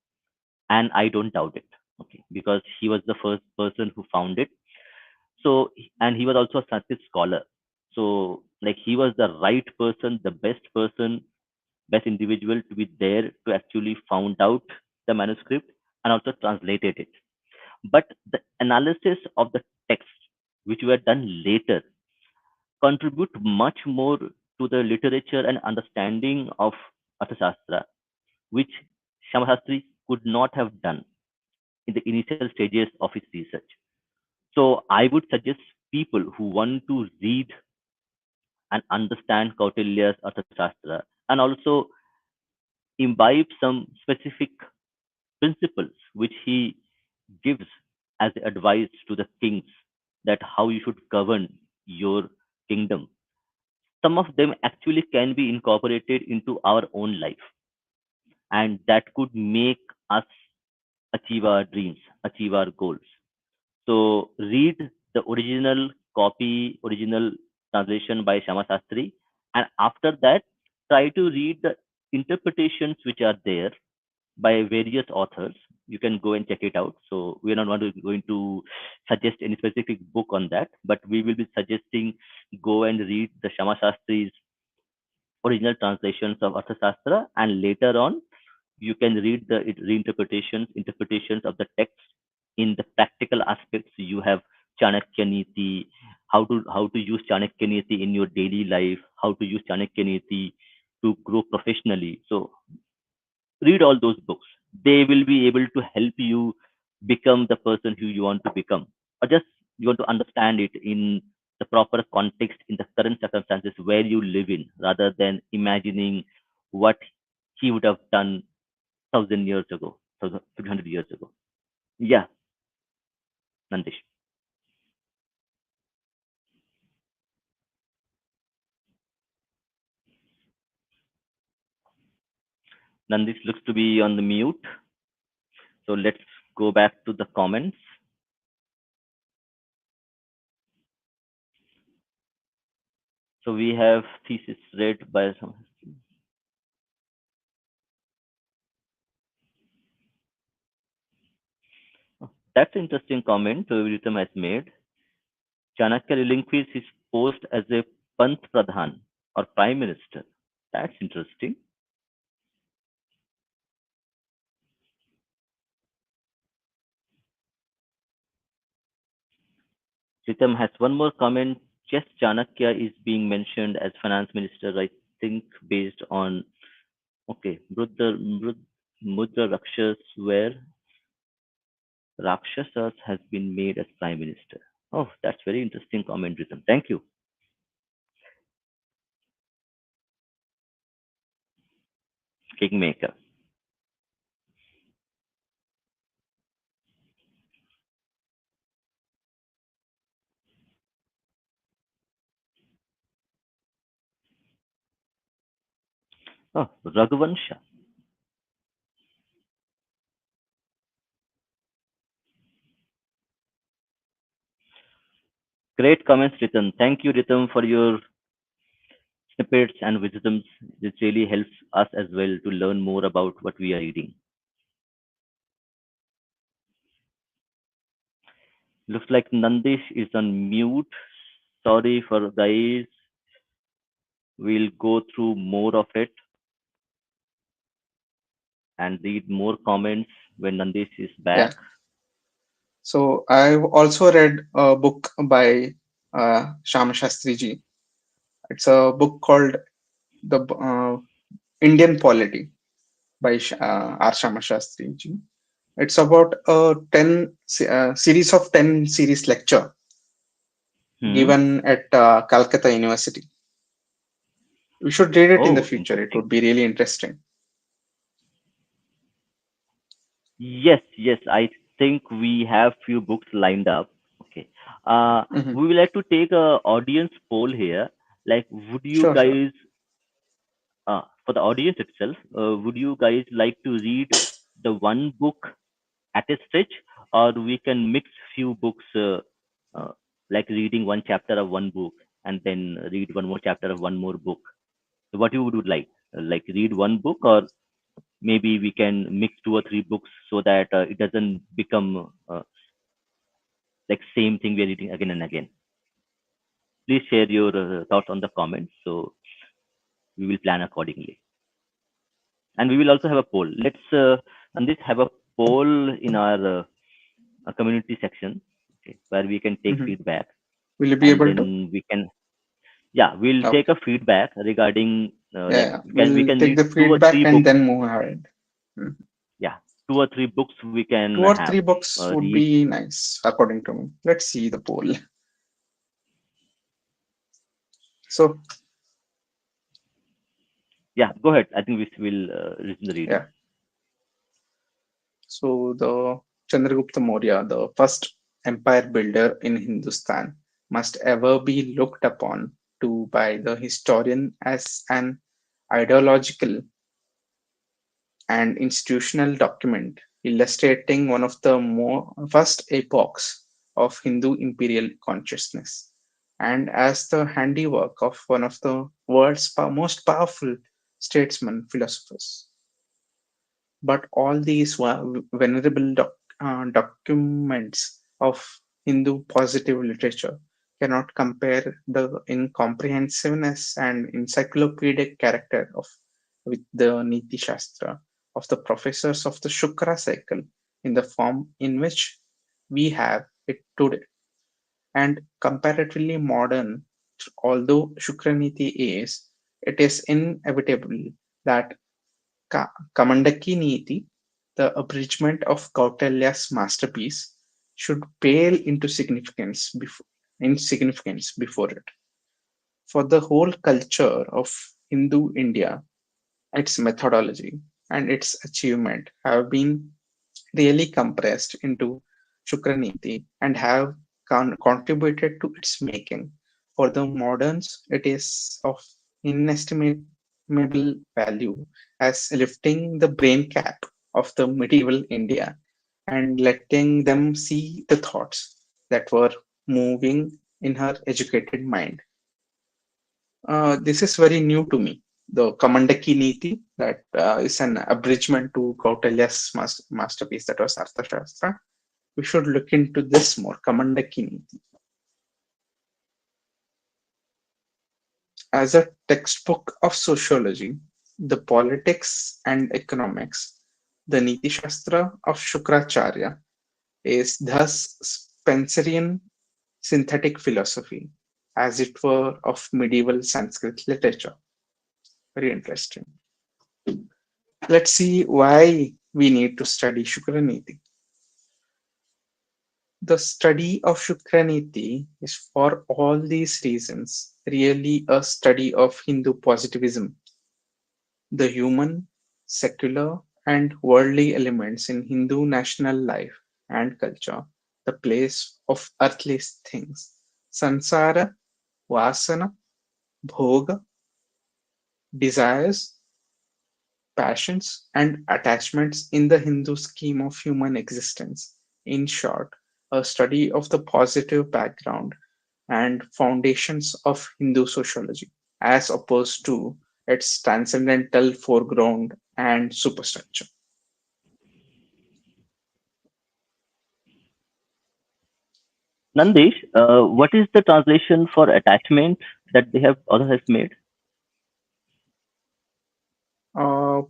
and I don't doubt it. Okay, because he was the first person who found it. So and he was also a Sanskrit scholar. So like he was the right person, the best individual to be there to actually found out the manuscript and also translated it. But the analysis of the text, which were done later, contribute much more to the literature and understanding of Arthashastra, which Shamashastri could not have done in the initial stages of his research. So I would suggest people who want to read and understand Kautilya's Arthashastra and also imbibe some specific principles which he gives as advice to the kings that how you should govern your kingdom. Some of them actually can be incorporated into our own life, and that could make us achieve our dreams, achieve our goals. So read the original copy, original translation by Shama Shastri, and after that, try to read the interpretations which are there by various authors. You can go and check it out. So we are not going to suggest any specific book on that, but we will be suggesting go and read the Shama Shastri's original translations of Arthashastra, and later on you can read the interpretations of the text in the practical aspects. You have Chanakya Niti, how to use Chanakya Niti in your daily life, how to use Chanakya Niti to grow professionally. So read all those books. They will be able to help you become the person who you want to become, or just you want to understand it in the proper context in the current circumstances where you live in, rather than imagining what he would have done 1,000 years ago, 1,500 years ago. Yeah, Nandish. Nandish looks to be on the mute. So let's go back to the comments. So we have thesis read by some. Oh, that's an interesting comment Ritam has made. Chanakya relinquished his post as a Panth Pradhan or Prime Minister. That's interesting. Ritam has one more comment. Yes, Chanakya is being mentioned as finance minister, I think, based on okay, Mudra Rakshas, where Rakshasas has been made as prime minister. Oh, that's very interesting comment, Ritam. Thank you, Kingmaker. Oh, Raghuvansha. Great comments, Ritam. Thank you, Ritam, for your snippets and wisdoms. This really helps us as well to learn more about what we are reading. Looks like Nandish is on mute. Sorry for guys. We'll go through more of it and read more comments when Nandish is
Yeah.
back.
So I've also read a book by Shama Shastri ji. It's a book called The Indian Polity by R. Shama Shastri ji. It's about a series of 10 series lecture
Hmm.
given at Calcutta University. We should read it in the
Oh,
future. It
interesting.
would be really interesting.
Yes, yes. I think we have few books lined up. Okay.
Hmm.
We will like to take a audience poll here. Like, would you
Sure, sure.
guys, for the audience itself, would you guys like to read the one book at a stretch, or we can mix few books, uh, like reading one chapter of one book and then read one more chapter of one more book? So what you would like? Like read one book, or maybe we can mix two or three books so that it doesn't become like same thing we're reading again and again. Please share your thoughts on the comments, so we will plan accordingly. And we will also have a poll. Let's and this have a poll in our community section, okay, where we can take
Hmm.
feedback,
Will you be
and
able to?
then we can. Yeah, we'll take
Okay.
a feedback regarding like
Yeah.
we
We'll
can
take
read
the
two or
feedback
three
and
books.
then move ahead. Mhm.
Yeah, 2 or 3 books we can
Two or
have
three books would
read.
be nice, according to me. Let's see the poll. So,
Yeah, go ahead. I think we will resume the reading.
yeah. So the Chandragupta Maurya, the first empire builder in Hindustan, must ever be looked upon to by the historian as an ideological and institutional document illustrating one of the first epochs of Hindu imperial consciousness, and as the handiwork of one of the world's most powerful statesmen philosophers. But all these venerable documents of Hindu positive literature cannot compare the incomprehensiveness and encyclopedic character of with the Niti Shastra of the professors of the Shukra cycle in the form in which we have it today. And comparatively modern, although Shukraniti is, it is inevitable that Kamandaki Niti, the abridgment of Kautilya's masterpiece, should pale into insignificance before it. For the whole culture of Hindu India, its methodology and its achievement have been really compressed into Shukraniti and have contributed to its making. For the moderns, it is of inestimable value as lifting the brain cap of the medieval India and letting them see the thoughts that were moving in her educated mind. This is very new to me. The Kamandaki Niti, that is an abridgment to Kautilya's masterpiece, that was Arthashastra. We should look into this more. Kamandaki Niti. As a textbook of sociology, the politics and economics, the Niti Shastra of Shukracharya is thus Spencerian synthetic philosophy, as it were, of medieval Sanskrit literature. Very interesting. Let's see why we need to study Shukraniti. The study of Shukraniti is, for all these reasons, really a study of Hindu positivism, the human, secular, and worldly elements in Hindu national life and culture, the place of earthly things, sansara, vasana, bhoga, desires, passions, and attachments in the Hindu scheme of human existence. In short, a study of the positive background and foundations of Hindu sociology, as opposed to its transcendental foreground and superstructure.
Nandesh, what is the translation for attachment that they have author has made?
Uh,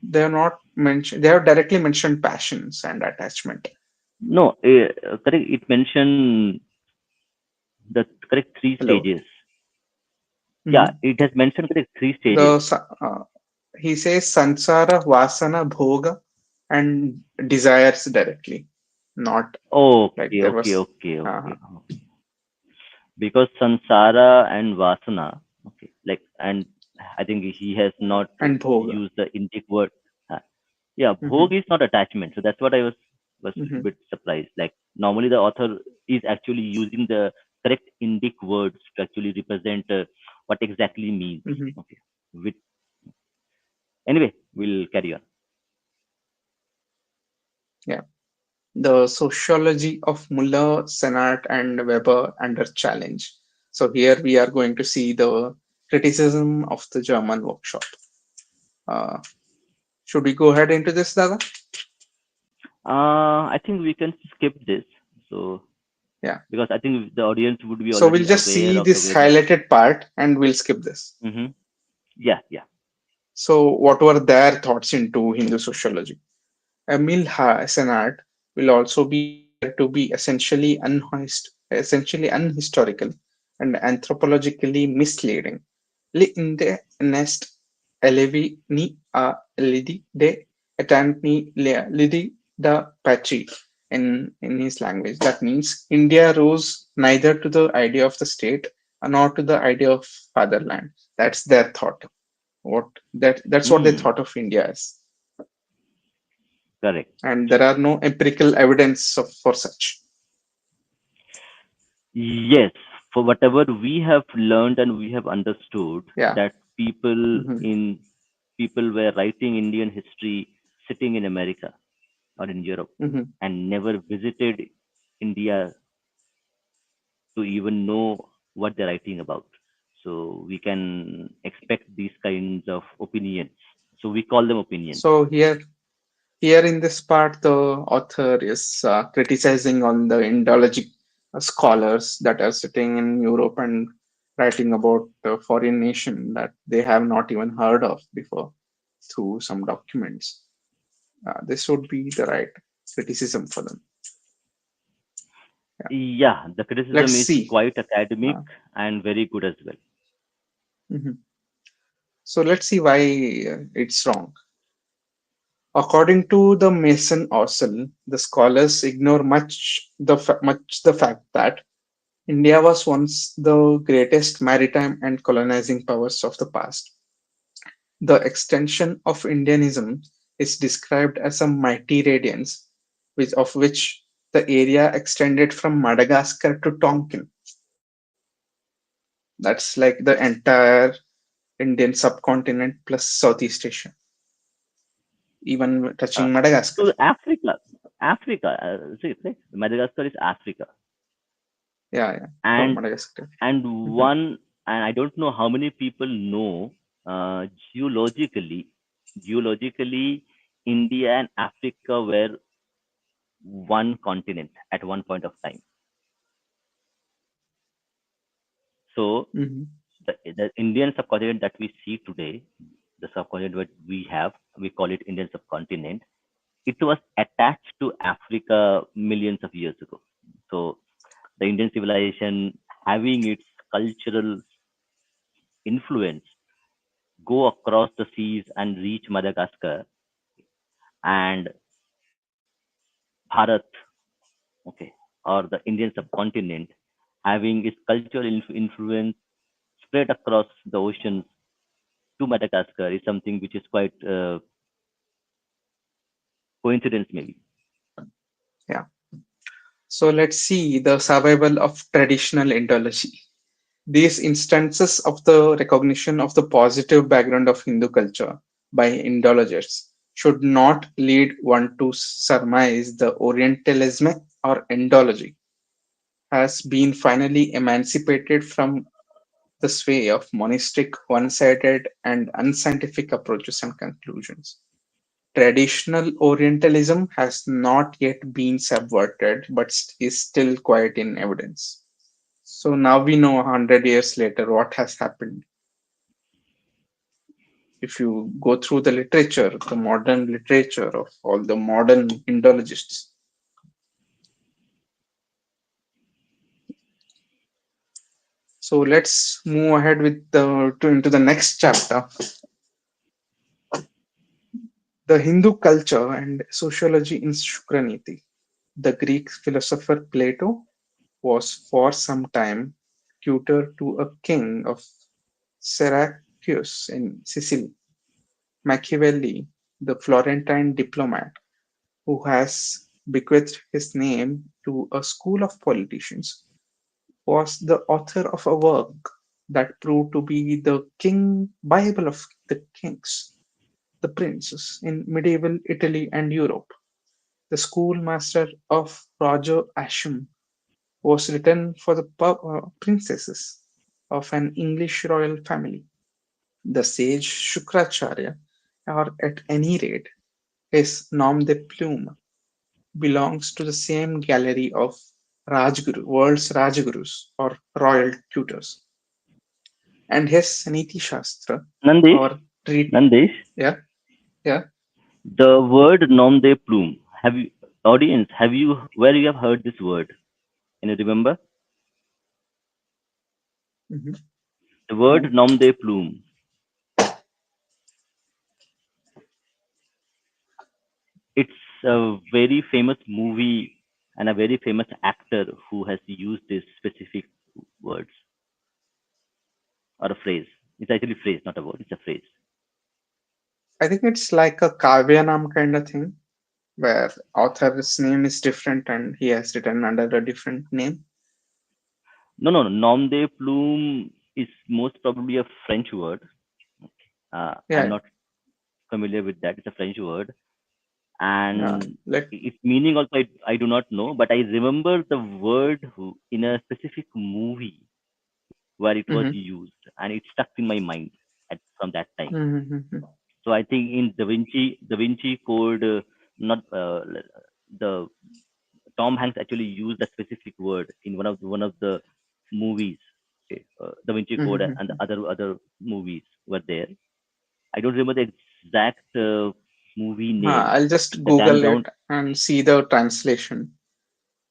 they are not mentioned. They have directly mentioned passions and attachment.
No, correct. It mentioned the correct three
Hello.
stages. Yeah,
Mhm.
it has mentioned correct three stages.
The he says sansara, vasana, bhoga, and desires directly, not like
Okay,
there
okay,
was
okay,
uh,
okay. Because Sansara and Vasana, okay, like, and I think he has not
and bhoga.
used the Indic word. Uh, yeah,
Hmm.
Bhog is not attachment, so that's what I was a
Hmm.
bit surprised. Like normally the author is actually using the correct Indic words to actually represent what exactly means.
Hmm.
Okay, with anyway, we'll carry on.
Yeah. The sociology of Muller, Sennett, and Weber under challenge. So here we are going to see the criticism of the German workshop. Uh, should we go ahead into this, Dada?
I think we can skip this. So
Yeah.
because I think the audience would be
So we'll
already
just
aware
see
of the
this
way the.
highlighted part and we'll skip this.
Hmm. Yeah, yeah.
So what were their thoughts into Hindu sociology? Emil Sennett will also be said to be essentially unhistorical and anthropologically misleading. Li inde nest elevi ni a lidi de etantni lidi da pachi in his language. That means India rose neither to the idea of the state nor to the idea of fatherland. That's their thought. That's what they
Hmm.
thought of India as.
Correct.
And there are no empirical evidence for such.
Yes, for whatever we have learned and we have understood
Yeah.
that
Hmm.
people were writing Indian history sitting in America or in Europe
Hmm.
and never visited India to even know what they're writing about. So we can expect these kinds of opinions. So we call them opinions.
So here in this part, the author is criticizing on the Indology scholars that are sitting in Europe and writing about the foreign nation that they have not even heard of before through some documents. This would be the right criticism for them. Yeah.
Yeah, the
Let's
criticism is
see.
quite academic
Uh,
and very good as well.
mhm. So let's see why it's wrong. According to the Mason Ossel, the scholars ignore much the fact that India was once the greatest maritime and colonizing powers of the past. The extension of Indianism is described as a mighty radiance, of which the area extended from Madagascar to Tonkin. That's like the entire Indian subcontinent plus Southeast Asia, even
Uh,
touching Madagascar.
to Africa, see, Madagascar is Africa,
Yeah, yeah, from
and
Madagascar.
and
Mhm.
one, and I don't know how many people know uh, geologically, geologically, India and Africa were one continent at one point of time. So
Mhm.
the Indian subcontinent that we see today, the subcontinent that we have, we call it Indian subcontinent. It was attached to Africa millions of years ago. So the Indian civilization, having its cultural influence, go across the seas and reach Madagascar and Bharat, okay, or the Indian subcontinent, having its cultural influence spread across the oceans to Madagascar is something which is quite coincidence, maybe.
Yeah. So let's see the survival of traditional Indology. These instances of the recognition of the positive background of Hindu culture by Indologists should not lead one to surmise the Orientalism or Indology has been finally emancipated from the sway of monistic, one sided, and unscientific approaches and conclusions. Traditional Orientalism has not yet been subverted but is still quite in evidence. So now we know 100 years later what has happened. If you go through the literature, the modern literature of all the modern Indologists. So let's move ahead with into the next chapter, the Hindu culture and sociology in Sukraniti. The Greek philosopher Plato was for some time tutor to a king of Syracuse in Sicily. Machiavelli, the Florentine diplomat who has bequeathed his name to a school of politicians, was the author of a work that proved to be the King Bible of the kings, the princes in medieval Italy and Europe. The schoolmaster of Roger Ascham was written for the princesses of an English royal family. The sage Shukracharya, or at any rate his nom de plume, belongs to the same gallery of world's Rajgurus or royal tutors. And his Niti Shastra
Nandesh,
or treat,
Nandesh,
yeah, yeah.
the word nom de plume. Have you, audience, have you, where you have heard this word? Can you remember?
Hmm.
The word
No.
nom de plume. It's a very famous movie and a very famous actor who has used this specific words or a phrase. It's actually a phrase, not a word. It's a phrase.
I think it's like a Kavyanam kind of thing, where author's name is different and he has written under a different name.
No, no, no. Nom de plume is most probably a French word. I'm
Yeah,
not familiar with that. It's a French word,
yeah.
and
Like,
its meaning also I do not know. But I remember the word in a specific movie where it was
hmm,
used, and it stuck in my mind from that time.
hmm,
So I think in Da Vinci Code, not the Tom Hanks actually used a specific word in one of the movies. Okay, Da Vinci Code and the
hmm.
other movies were there. I don't remember the exact movie name.
I'll just
The Dan
Google
Brown.
it and see the translation.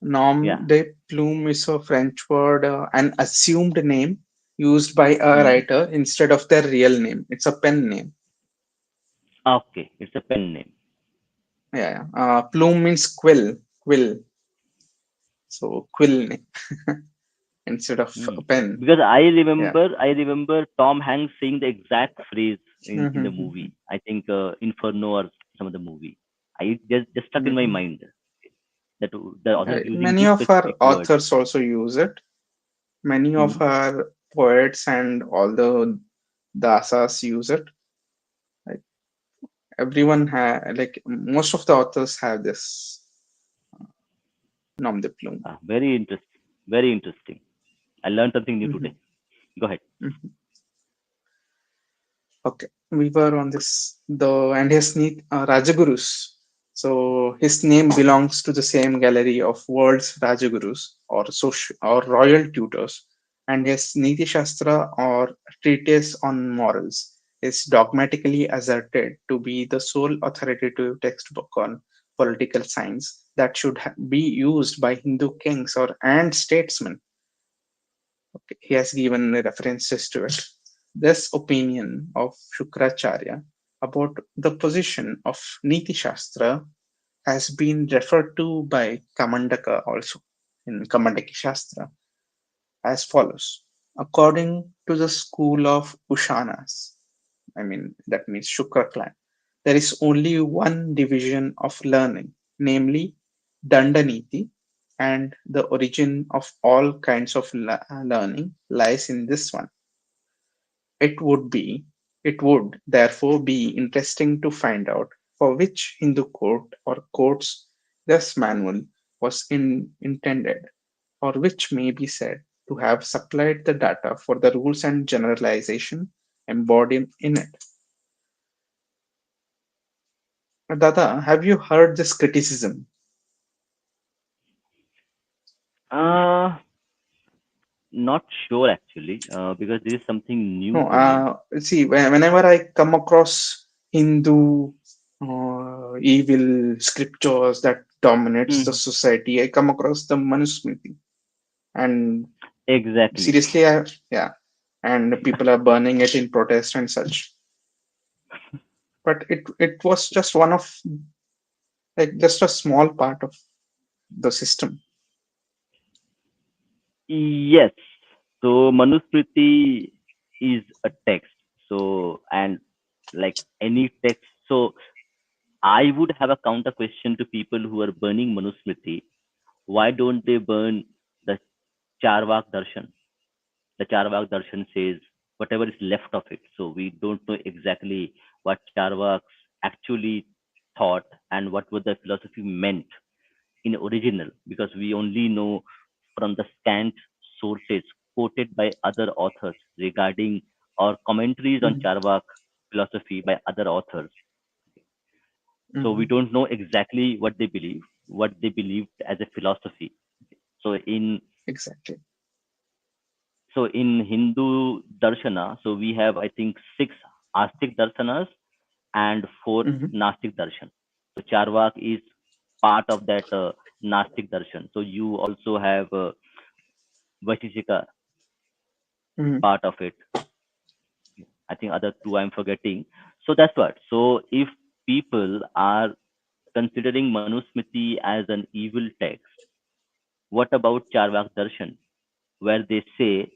Nom
Yeah.
de plume is a French word, an assumed name used by a
Hmm.
writer instead of their real name. It's a pen name.
Okay, it's a pen name.
Yeah, yeah. Plume means quill, quill. So quill name instead of
Hmm.
a pen.
Because
Yeah.
I remember Tom Hanks saying the exact phrase in the
Mm-hmm.
movie. I think Inferno or some of the movie. I just stuck in my
Mm-hmm.
mind that the author is using
Many
this
of our
specific word.
authors also use it. Many
Hmm.
of our poets and all the dasas use it. Like everyone like most of the authors have this nom de plume.
Very interesting. Very interesting. I learned something new
Mm-hmm.
today. Go ahead.
Mm-hmm. Okay, we were on this the and his need Rajagurus. So his name belongs to the same gallery of world's Rajagurus or royal tutors, and his Niti Shastra or treatise on morals is dogmatically asserted to be the sole authoritative textbook on political science that should be used by Hindu kings or and statesmen. Okay, he has given references to it. This opinion of Shukracharya about the position of Niti Shastra has been referred to by Kamandaka also in Kamandaki Shastra as follows. According to the school of Ushanas, I mean, that means Shukra clan, there is only one division of learning, namely Dandaniti, and the origin of all kinds of learning lies in this one. It would be, it would therefore be interesting to find out for which Hindu court or courts this manual was intended, or which may be said to have supplied the data for the rules and generalization embodied in it. Dada, have you heard this criticism?
Uh, Not sure actually, because this is something new
No,
for me.
see, whenever I come across Hindu evil scriptures that dominates the
Hmm.
society, I come across the Manusmriti, and
Exactly.
seriously, yeah, and people are burning it in protest and such. But it was just one of like just a small part of the system.
Yes. So Manusmriti is a text. So and like any text. So I would have a counter question to people who are burning Manusmriti. Why don't they burn the Charvak Darshan? The Charvak Darshan says whatever is left of it. So we don't know exactly what Charvaks actually thought and what were the philosophy meant in original, because we only know from the scant sources quoted by other authors regarding or commentaries on
Mhm,
Charvak philosophy by other authors. So we
mhm,
don't know exactly what they believed as a philosophy. So
exactly.
in Hindu darshana, so we have I think six Astic darshanas and four
Mhm,
Nastic darshan. So Charvak is part of that Nastic darshan. So you also have Vaishishika.
Mhm.
part of it. I think other two I'm forgetting. So that's what. So if people are considering Manusmriti as an evil text, what about Charvak Darshan, where they say,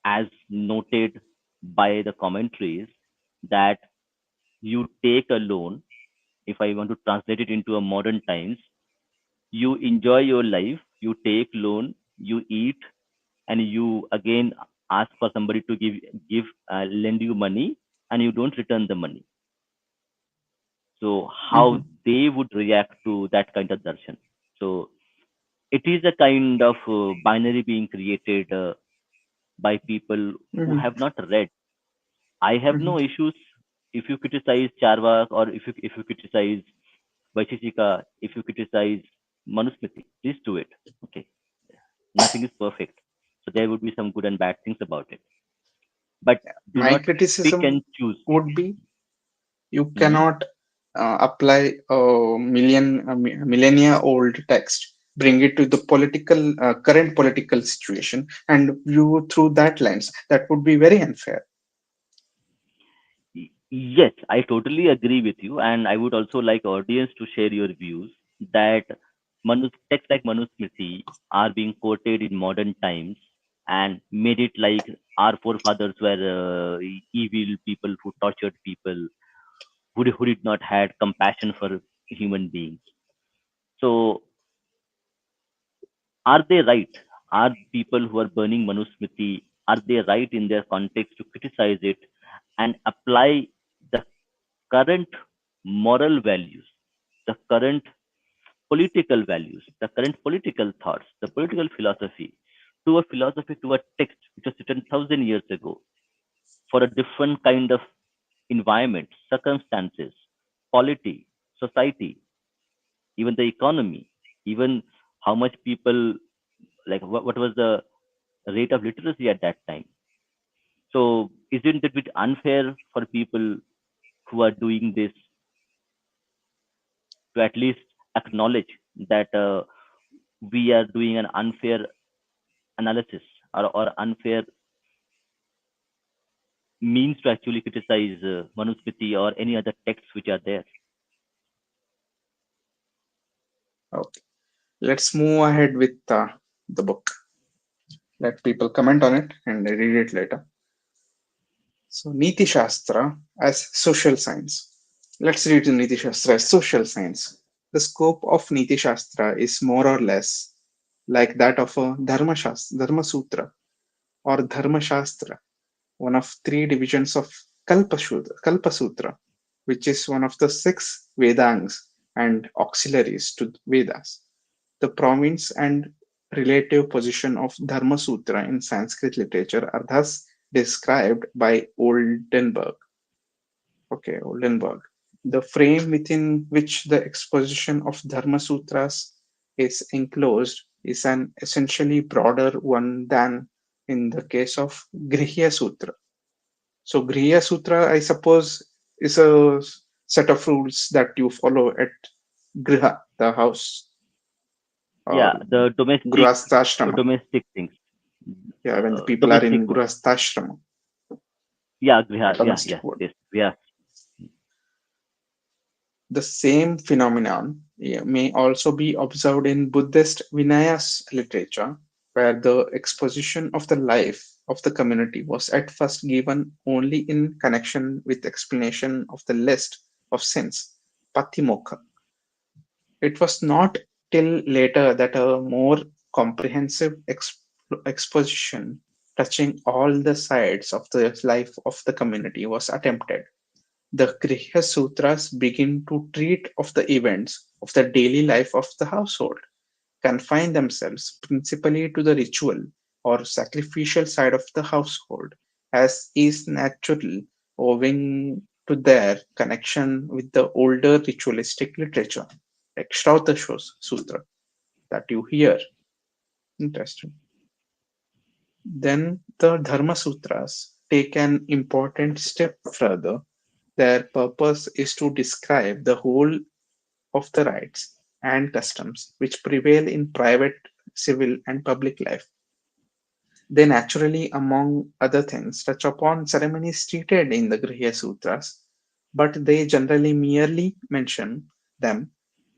as noted by the commentaries, that you take a loan. If I want to translate it into a modern times, you enjoy your life, you take loan, you eat, and you again ask for somebody to lend you money, and you don't return the money. So how
Mhm.
they would react to that kind of darshan? So it is a kind of binary being created by people who
Mhm.
have not read. I have
Mhm.
no issues if you criticize Charvak, or if you criticize Vaisheshika, if you criticize Manusmriti, please do it. Okay, nothing is perfect, so there would be some good and bad things about it. But do
My
not pick
criticism
and choose.
would be you
Hmm.
cannot apply a millennia old text, bring it to the current political situation, and view through that lens. That would be very unfair.
Yes, I totally agree with you, and I would also like audience to share your views that texts like Manusmriti are being quoted in modern times and made it like our forefathers were evil people who tortured people, who did not had compassion for human beings. So are they right? Are people who are burning Manusmriti, are they right in their context to criticize it and apply the current moral values, the current political values, the current political thoughts, the political philosophy, to a text which was written 1,000 years ago for a different kind of environment, circumstances, polity, society, even the economy, even how much people, like what was the rate of literacy at that time. So isn't it a bit unfair for people who are doing this to at least acknowledge that we are doing an unfair analysis, or unfair means to actually criticize Manusmriti or any other texts which are there?
Okay, let's move ahead with the book. Let people comment on it and read it later. So, Niti Shastra as social science. Let's read the Niti Shastra as social science. The scope of Niti Shastra is more or less like that of a Dharma Sutra or Dharma Shastra, one of three divisions of Kalpa Sutra, which is one of the six Vedangas and auxiliaries to Vedas. The province and relative position of Dharma Sutra in Sanskrit literature are thus described by Oldenburg. Okay, Oldenburg. The frame within which the exposition of Dharma Sutras is enclosed is an essentially broader one than in the case of Grihya Sutra. So, Grihya Sutra, I suppose, is a set of rules that you follow at Griha, the house,
Yeah,
or
the
Grihasthashrama.
domestic things,
Yeah, when the people are
domestic
in
one.
Grihasthashrama,
Yeah,
domestic
yes,
one.
yes, yeah.
The same phenomenon may also be observed in Buddhist Vinaya literature, where the exposition of the life of the community was at first given only in connection with explanation of the list of sins, Patimokkha. It was not till later that a more comprehensive exposition touching all the sides of the life of the community was attempted. The Griha Sutras begin to treat of the events of the daily life of the household, confine themselves principally to the ritual or sacrificial side of the household, as is natural owing to their connection with the older ritualistic literature, like Shrauta Sutra, that you hear. Interesting. Then the Dharma Sutras take an important step further. Their purpose is to describe the whole of the rights and customs which prevail in private, civil, and public life. They naturally, among other things, touch upon ceremonies treated in the Griha Sutras, but they generally merely mention them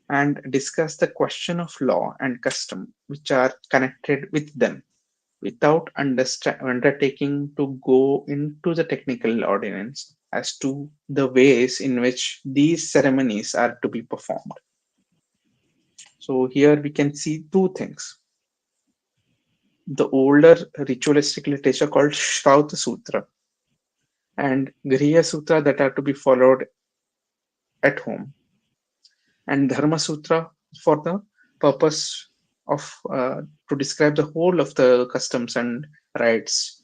and discuss the question of law and custom which are connected with them without undertaking to go into the technical ordinance as to the ways in which these ceremonies are to be performed. So here we can see two things. The older ritualistic literature called Shrauta Sutra and Griya Sutra that are to be followed at home, and Dharma Sutra for the purpose of to describe the whole of the customs and rights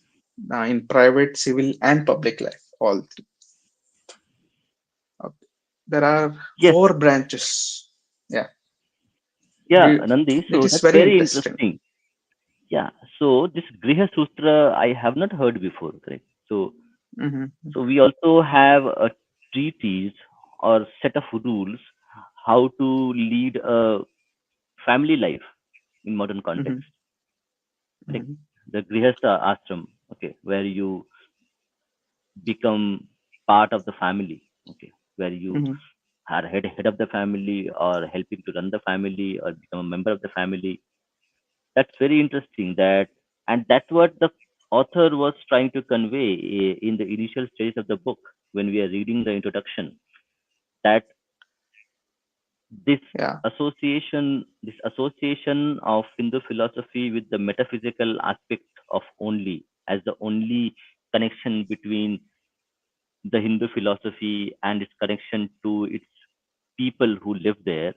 in private, civil, and public life. All three. Okay. There are
Yes,
four branches. Yeah,
yeah,
we,
Nandi.
it
So
is
that's
very
very
interesting.
interesting. Yeah. So this Griha Sutra I have not heard before, correct?
Hmm.
So we also have a treatise or set of rules how to lead a family life in modern
Hmm.
context, correct?
Hmm.
The Grihastha ashram, okay, where you become part of the family, okay, where you
Hmm.
are head of the family or helping to run the family or become a member of the family. That's very interesting. And that's what the author was trying to convey in the initial stage of the book when we are reading the introduction. That this
Yeah.
this association of Hindu philosophy with the metaphysical aspect of only as the only connection between the Hindu philosophy and its connection to its people who live there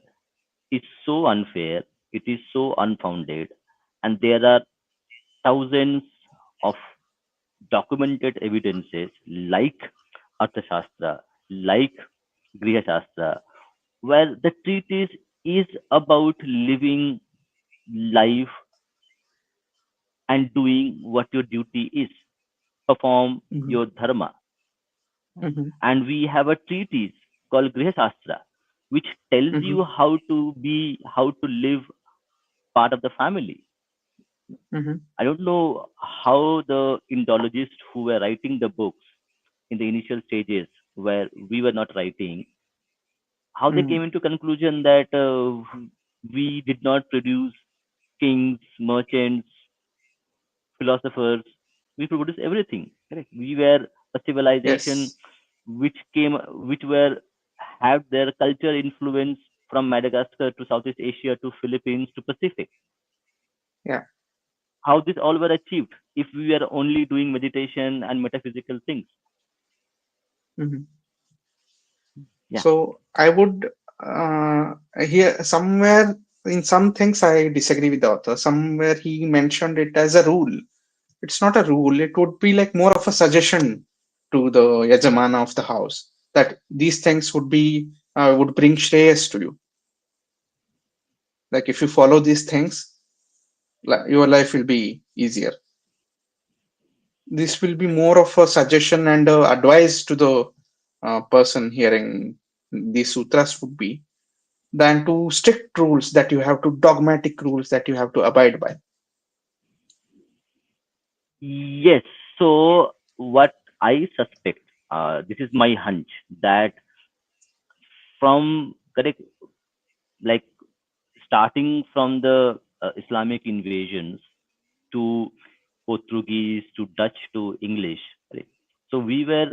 is so unfair, it is so unfounded, and there are thousands of documented evidences like Arthashastra, like Griha Shastra, where the treatise is about living life and doing what your duty is, perform
Hmm.
your dharma.
Hmm.
And we have a treatise called Griha Shastra, which tells
Hmm.
you how to live part of the family.
Hmm.
I don't know how the Indologists who were writing the books in the initial stages where we were not writing, how they
Hmm.
came into conclusion that we did not produce kings, merchants, philosophers. We produced everything. Correct. We were a civilization
Yes.
which were had their culture influence from Madagascar to Southeast Asia to Philippines to Pacific.
Yeah.
How this all were achieved if we were only doing meditation and metaphysical things.
Hmm.
Yeah.
So I would here somewhere in some things I disagree with the author. Somewhere he mentioned it as a rule. It's not a rule. It would be like more of a suggestion to the yajamana of the house that these things would bring shreyas to you. Like if you follow these things, your life will be easier. This will be more of a suggestion and advice to the person hearing these sutras would be than to strict rules that you have to dogmatic rules that you have to abide by.
Yes. So what I suspect, this is my hunch, that from correct, like starting from the Islamic invasions to Portuguese to Dutch to English, right? So we were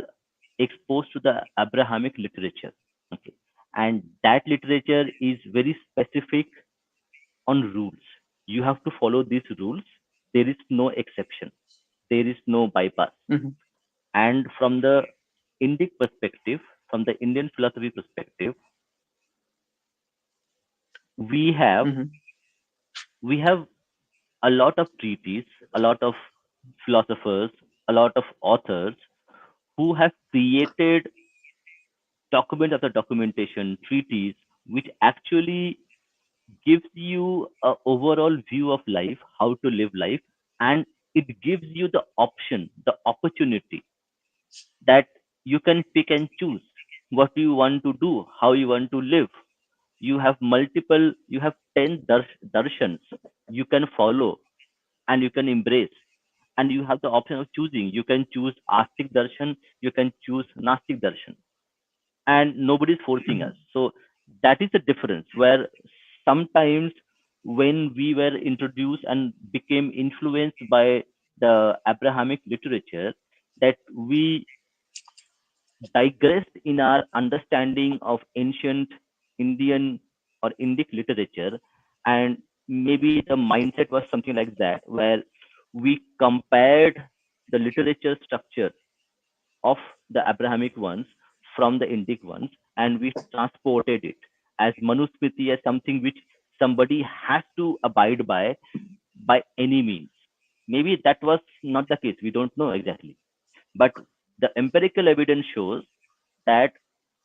exposed to the Abrahamic literature, okay, and that literature is very specific on rules. You have to follow these rules. There is no exception. There is no bypass.
Hmm.
And from the Indic perspective, from the Indian philosophy perspective, we have
Hmm.
we have a lot of treatises, a lot of philosophers, a lot of authors who have created document after documentation, treaties, which actually gives you a overall view of life, how to live life, and it gives you the option, the opportunity that you can pick and choose what you want to do, how you want to live. You have 10 darshans you can follow and you can embrace. and you have the option of choosing. You can choose Astik Darshan, you can choose Nastik Darshan, and nobody's forcing us.
Mhm.
So that is the difference where sometimes when we were introduced and became influenced by the Abrahamic literature, that we digressed in our understanding of ancient Indian or Indic literature, and maybe the mindset was something like that, where we compared the literature structure of the Abrahamic ones from the Indic ones, and we transported it as Manusmriti, as something which somebody has to abide by any means. Maybe that was not the case. We don't know exactly. But the empirical evidence shows that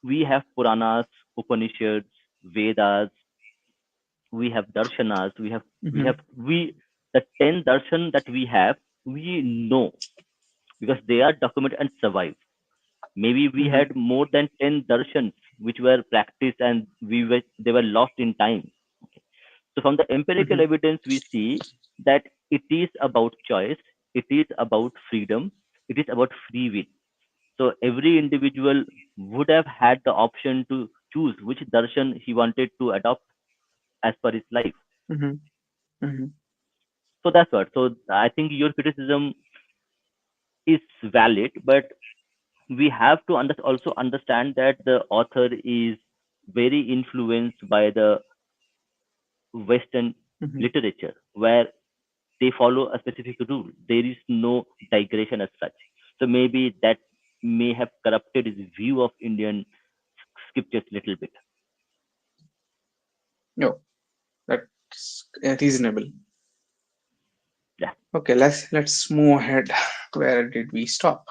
we have Puranas, Upanishads, Vedas, we have Darshanas,
Mhm.
we the 10 darshan that we know because they are documented and survive. Maybe we
Mhm.
had more than 10 darshans which were practiced and they were lost in time. Okay. So from the empirical
Mhm.
evidence, we see that it is about choice, it is about freedom, it is about free will. So every individual would have had the option to choose which darshan he wanted to adopt as per his life.
Mhm. Mhm.
So that's what. So I think your criticism is valid, but we have to also understand that the author is very influenced by the Western
Mhm.
literature, where they follow a specific rule. There is no digression as such. So maybe that may have corrupted his view of Indian scriptures a little bit.
No, that's reasonable.
Yeah.
Okay, let's move ahead. Where did we stop?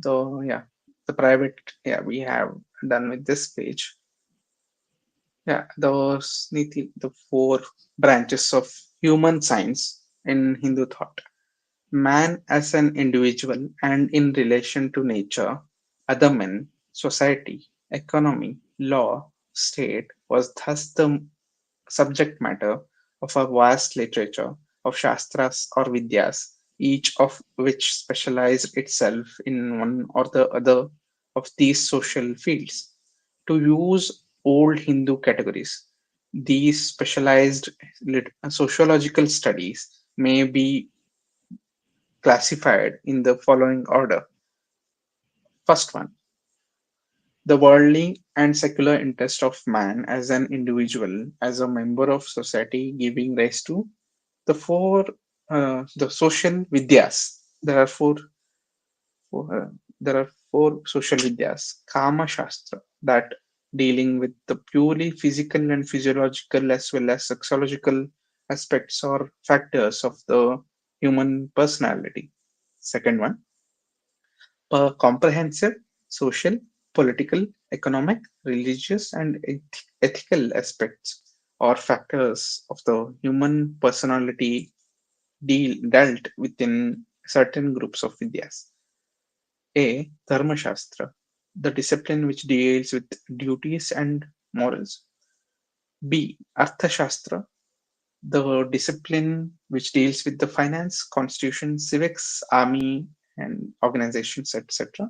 Though, yeah, the private, yeah, we have done with this page. Yeah, those the four branches of human science in Hindu thought. Man as an individual and in relation to nature, other men, society, economy, law, state was thus the subject matter of a vast literature of Shastras or Vidyas, each of which specialized itself in one or the other of these social fields. To use old Hindu categories, these specialized sociological studies may be classified in the following order. First one, the worldly and secular interest of man as an individual, as a member of society, giving rise to the social vidyas. Four there are four social vidyas. Kama Shastra, that dealing with the purely physical and physiological as well as sexological aspects or factors of the human personality. Second one, comprehensive social, political, economic, religious, and ethical aspects or factors of the human personality dealt within certain groups of Vidyas. A. Dharma Shastra, the discipline which deals with duties and morals. B. Artha Shastra, the discipline which deals with the finance, constitution, civics, army, and organizations, etc.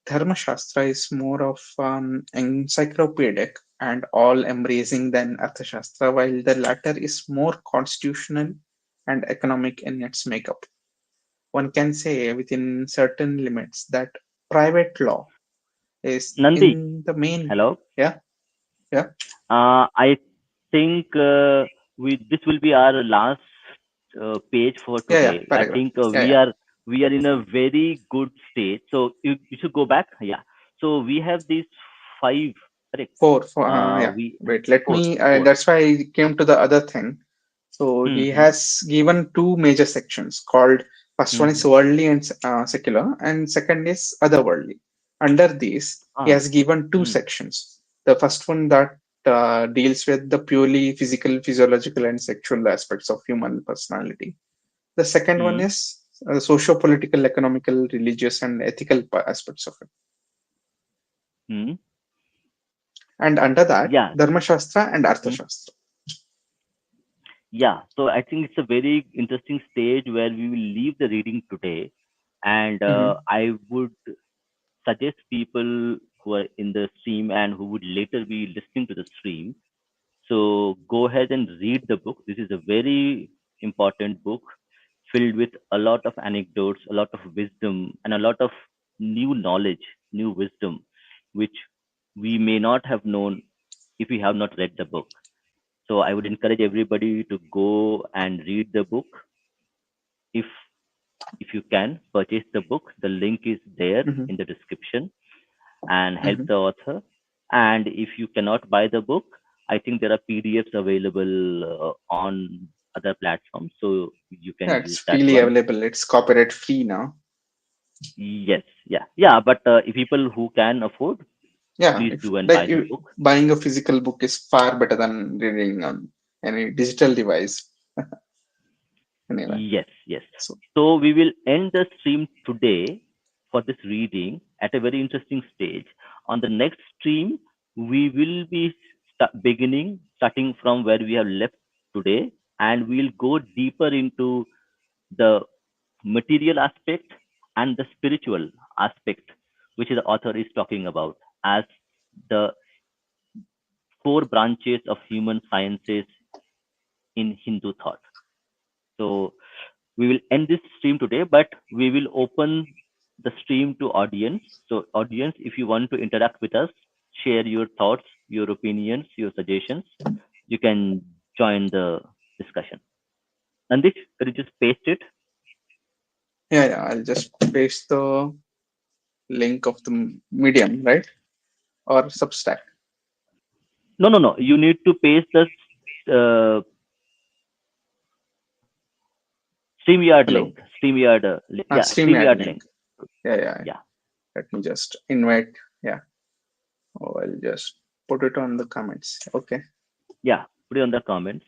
Dharma Shastra is more of an encyclopedic and all embracing than Arthashastra, while the latter is more constitutional and economic in its makeup. One can say within certain limits that private law is
Nandi,
in the main.
hello.
Yeah, yeah,
I think this will be our last page for
yeah, yeah,
today. I
paragraph.
think
Yeah, yeah.
we are in a very good state. So you should go back. Yeah. So we have these five, correct?
Four, yeah.
We
Wait, let
four,
me.
four.
That's why I came to the other thing. So he
Hmm.
has given two major sections called first one
Hmm.
is worldly and secular, and second is otherworldly. Under these, he
Ah.
has given two
Hmm.
sections. The first one that deals with the purely physical, physiological, and sexual aspects of human personality. The second one
Hmm.
is socio-political, economical, religious, and ethical aspects of it.
Hmm.
And under that,
Yeah.
Dharma Shastra and Artha
Hmm.
Shastra.
Yeah, so I think it's a very interesting stage where we will leave the reading today, and
Mm-hmm.
I would suggest people who are in the stream and who would later be listening to the stream. So go ahead and read the book. This is a very important book filled with a lot of anecdotes, a lot of wisdom, and a lot of new knowledge, new wisdom, which we may not have known if we have not read the book. So I would encourage everybody to go and read the book. If if you can purchase the book, the link is there
Mm-hmm.
in the description, and help
Mm-hmm.
the author. And if you cannot buy the book, I think there are PDFs available on other platforms, so you can
Yeah,
use
it's
that
freely
one.
available. It's copyright free now.
Yes, yeah, yeah. But if people who can afford,
Yeah,
please
if
do and buy
like
the
you
book.
buying a physical book is far better than reading on any digital device. Anyway,
Yes, yes.
so
So we will end the stream today for this reading at a very interesting stage. On the next stream, we will be starting from where we have left today, and we'll go deeper into the material aspect and the spiritual aspect, which the author is talking about as the four branches of human sciences in Hindu thought. So we will end this stream today, but we will open the stream to audience. So audience, if you want to interact with us, share your thoughts, your opinions, your suggestions, you can join the discussion. Nandish, could you just paste it?
yeah, I'll just paste the link of the Medium, right? Or Substack.
No, no, no. You need to paste the uh, StreamYard
Hello.
link. StreamYard, yeah,
StreamYard
StreamYard
link.
link.
Yeah.
Yeah,
Let me just invite. Yeah. Oh, I'll just put it on the comments. Okay.
yeah. Put it on the comments.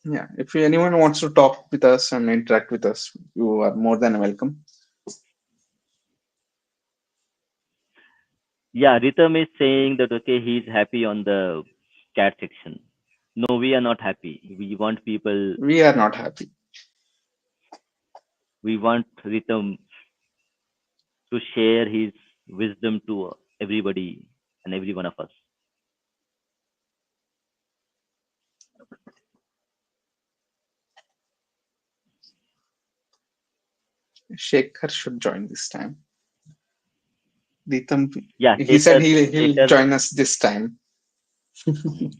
Yeah. If anyone wants to talk with us and interact with us, you are more than welcome.
Yeah, Ritam is saying that okay, he's happy on the cat section. No, we are not happy. We want people.
We are not happy.
We want Ritam to share his wisdom to everybody and every one of us.
Shekhar should join this time. Deetam,
Yeah,
he said
Shekhar,
he'll
Shekhar,
join us this time.
mm,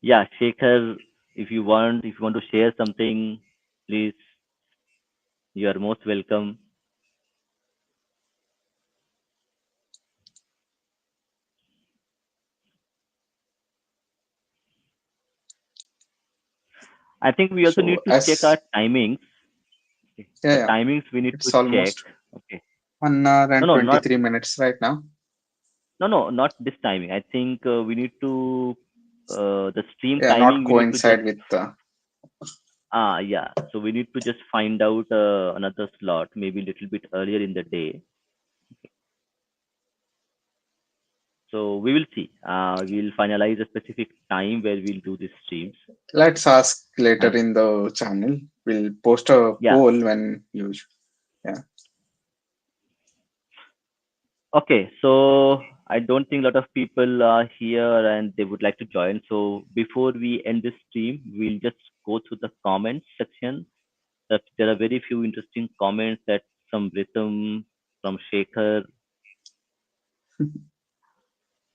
yeah, Shekhar. If you want to share something, please, you are most welcome. I think we also need
So
to check
as
our timings.
yeah,
The
yeah,
timings we need to
it's
check.
almost
Okay.
1 hour
No,
and
no, not
23 minutes right now.
no, not this timing. I think we need to the stream
Yeah, not
timing. We need to just
coincide with the.
yeah. So we need to just find out another slot, maybe a little bit earlier in the day. So we will see. We'll finalize a specific time where we'll do these streams.
Let's ask later
And
in the channel. We'll post a
yeah,
poll when you. Yeah.
okay. So I don't think a lot of people are here and they would like to join. So before we end this stream, we'll just go through the comments section. That there are very few interesting comments that from Rhythm, from Shekhar.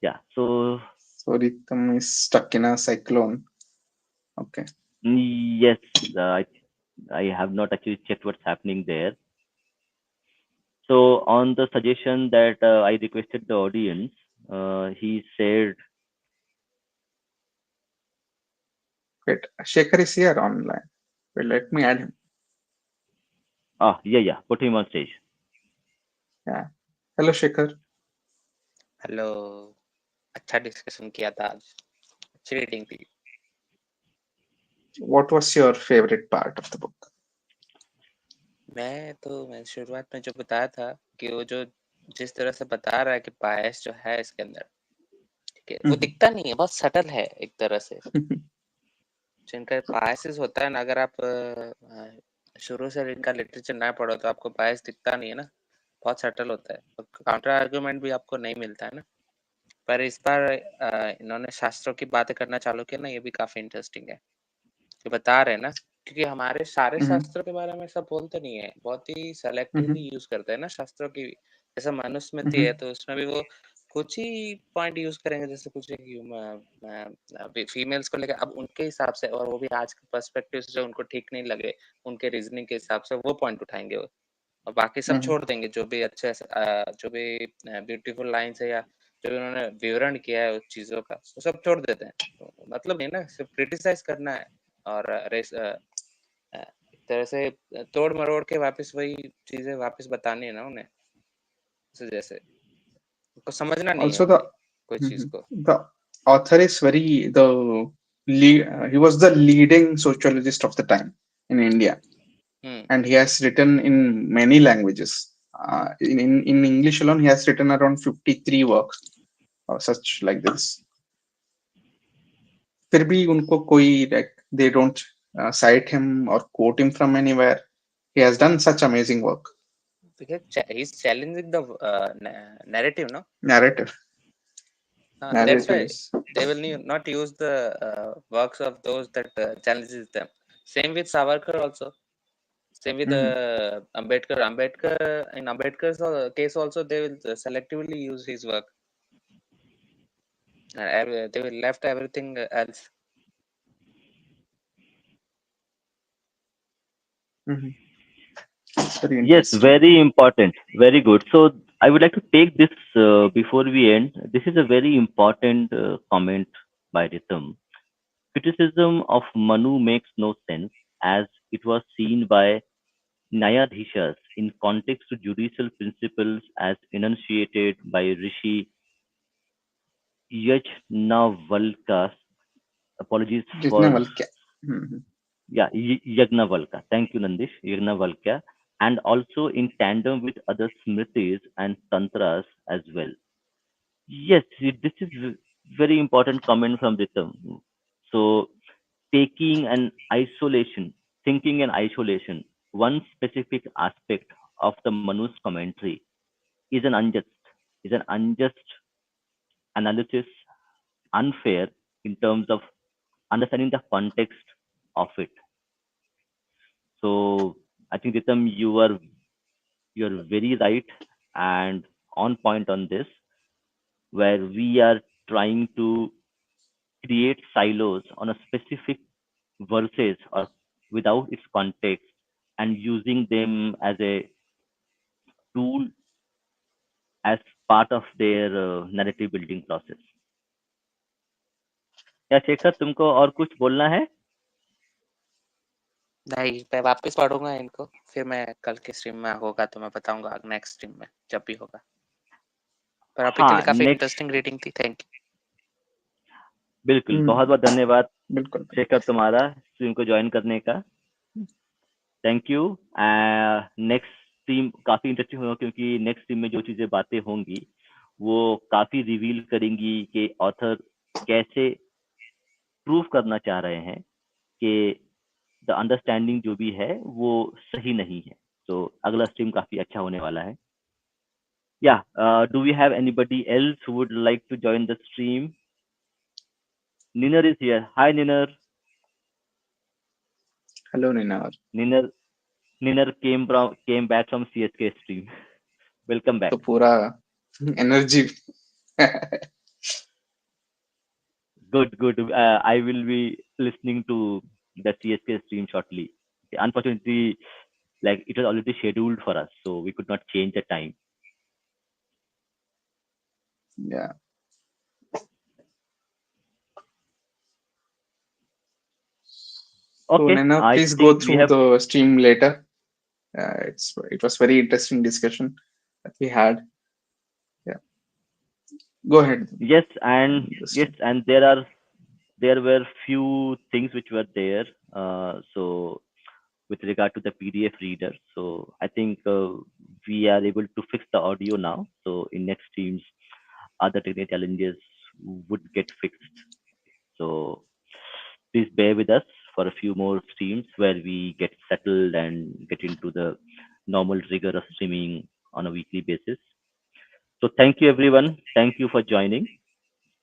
Yeah. So
So Rhythm is stuck in a cyclone. Okay.
yes, I have not actually checked what's happening there. So on the suggestion that I requested the audience, he said,
Wait, Shekhar is here online. Well, let me add him.
ah, yeah, yeah, put him on stage.
Yeah. Hello, Shekhar.
Hello अच्छा discussion किया था आज अच्छी reading थी
What was your favorite part of the book?
मैं शुरुआत में जो बताया था कि वो जो जिस तरह से बता रहा है कि बायस जो है इसके अंदर ठीक है वो
Mhm.
दिखता नहीं है बहुत सटल है एक तरह से जिनका बायसेस होता है ना, अगर आप शुरू से इनका लिटरेचर ना पढ़ो तो आपको बायस दिखता नहीं है ना, बहुत सटल होता है, काउंटर आर्गुमेंट भी आपको नहीं मिलता है ना। पर इस बार इन्होंने शास्त्रों की बातें करना चालू किया ना, ये भी काफी इंटरेस्टिंग है, जो बता रहे हैं ना, क्योंकि हमारे सारे
Mm-hmm.
शास्त्रों के बारे में सब बोलते नहीं है, बहुत ही
Mm-hmm.
सेलेक्टिवली यूज करते हैं ना शास्त्रों की। जैसे मनुस्मृति
Mm-hmm.
है तो उसमें भी वो कुछ ही पॉइंट यूज करेंगे, जैसे कुछ फीमेल्स को लेकर, अब उनके हिसाब से, और वो भी आज के पर्सपेक्टिव से जो उनको ठीक नहीं लगे, उनके रीजनिंग के हिसाब से वो पॉइंट उठाएंगे वो, और बाकी सब
Mm-hmm.
छोड़ देंगे, जो भी अच्छे जो भी ब्यूटीफुल लाइन्स है या जो भी उन्होंने विवरण किया है उस चीजों का, वो सब छोड़ देते हैं। तो मतलब नहीं ना, सिर्फ क्रिटिसाइज करना है और एक तरह से तोड़ मरोड़ के वापस वही चीजें वापस बतानी है ना उन्हें, जैसे उनको समझना नहीं है
Also, the
कोई चीज
Mhm.
को।
the author is very the he was the leading sociologist of the time in India,
hmm.
and he has written in many languages. In English alone, he has written around 53 works or such like this. फिर भी उनको कोई like they don't cite him or quote him from anywhere. He has done such amazing work.
Because he's challenging the narrative, no?
Narrative,
That's why
narratives.
they will not use the works of those that challenges them. Same with Savarkar also. Same with
Mhm.
Ambedkar. In Ambedkar's case also, they will selectively use his work. They will left everything else.
Mhm. Very
Yes,
interesting.
very important. Very good. So I would like to take this before we end. This is a very important comment by Rhythm. Criticism of Manu makes no sense as it was seen by Nyadhishas in context to judicial principles as enunciated by Rishi Yajnavalkya. Apologies
जितने
for,
बल क्या हम्म,
yeah, Yajnavalkya. Thank you, Nandish. Yajnavalkya. And also in tandem with other smritis and tantras as well. Yes, this is very important comment from Ritam. So taking an isolation, thinking in isolation, one specific aspect of the Manu's commentary is an unjust, is an unjust analysis, unfair in terms of understanding the context of it. So I think Ritam, you're very right and on point on this, where we are trying to create silos on a specific verses or without its context and using them as a tool as part of their narrative building process. क्या शेखर तुमको और कुछ बोलना है?
नहीं, मैं वापस पढ़ूंगा इनको, फिर मैं कल के स्ट्रीम में होगा तो मैं बताऊंगा नेक्स्ट स्ट्रीम में जब भी होगा। पर अभी के लिए
हाँ,
काफी
नेक्स्ट
इंटरेस्टिंग रीडिंग थी, थैंक यू।
बिल्कुल, बहुत
हम्म,
बहुत धन्यवाद
बिल्कुल
शेखर तुम्हारा स्ट्रीम को ज्वाइन करने का। Thank you. नेक्स्ट स्ट्रीम काफी इंटरेस्टिंग होगा क्योंकि नेक्स्ट स्ट्रीम में जो चीजें बातें होंगी वो काफी रिवील करेंगी कि ऑथर कैसे प्रूव करना चाह रहे हैं कि द अंडरस्टैंडिंग जो भी है वो सही नहीं है। तो अगला स्ट्रीम काफी अच्छा होने वाला है। या do we have anybody else who would like to join the stream? निनर इज हियर। हाय निनर।
हेलो निनार
निनर निनर came back from CSK stream. Welcome
to
back.
पूरा energy
Good, good. I will be listening to the CSK stream shortly. Unfortunately, like it was already scheduled for us, so we could not change the time.
या so
Okay,
Nina,
I
please go
think we
through
have.
the stream later. It was very interesting discussion that we had. Yeah, go ahead.
Yes, and
The
yes,
stream.
and there were few things which were there. So with regard to the PDF reader, so I think we are able to fix the audio now. So in next streams, other technical challenges would get fixed. So please bear with us for a few more streams where we get settled and get into the normal rigor of streaming on a weekly basis. So thank you everyone. Thank you for joining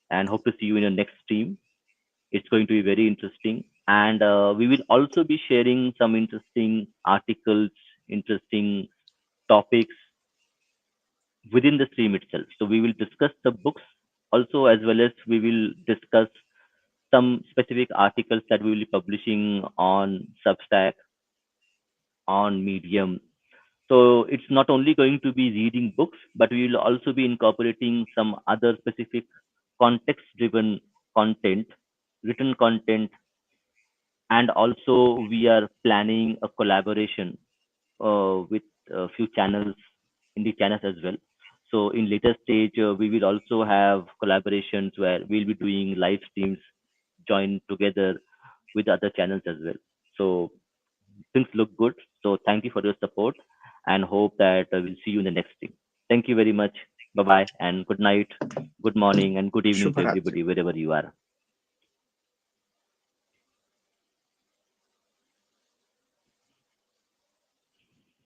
and hope to see you in your next stream. It's going to be very interesting. And we will also be sharing some interesting articles, interesting topics within the stream itself. So we will discuss the books also, as well as we will discuss some specific articles that we will be publishing on Substack, on Medium. So it's not only going to be reading books, but we will also be incorporating some other specific context driven content, written content, and also we are planning a collaboration with a few channels, indie channels as well. So in later stage, we will also have collaborations where we'll be doing live streams joined together with other channels as well. So things look good. So thank you for your support and hope that we'll see you in the next stream. Thank you very much. Bye bye and good night, good morning and good evening to
Shubharatri.
everybody wherever you are.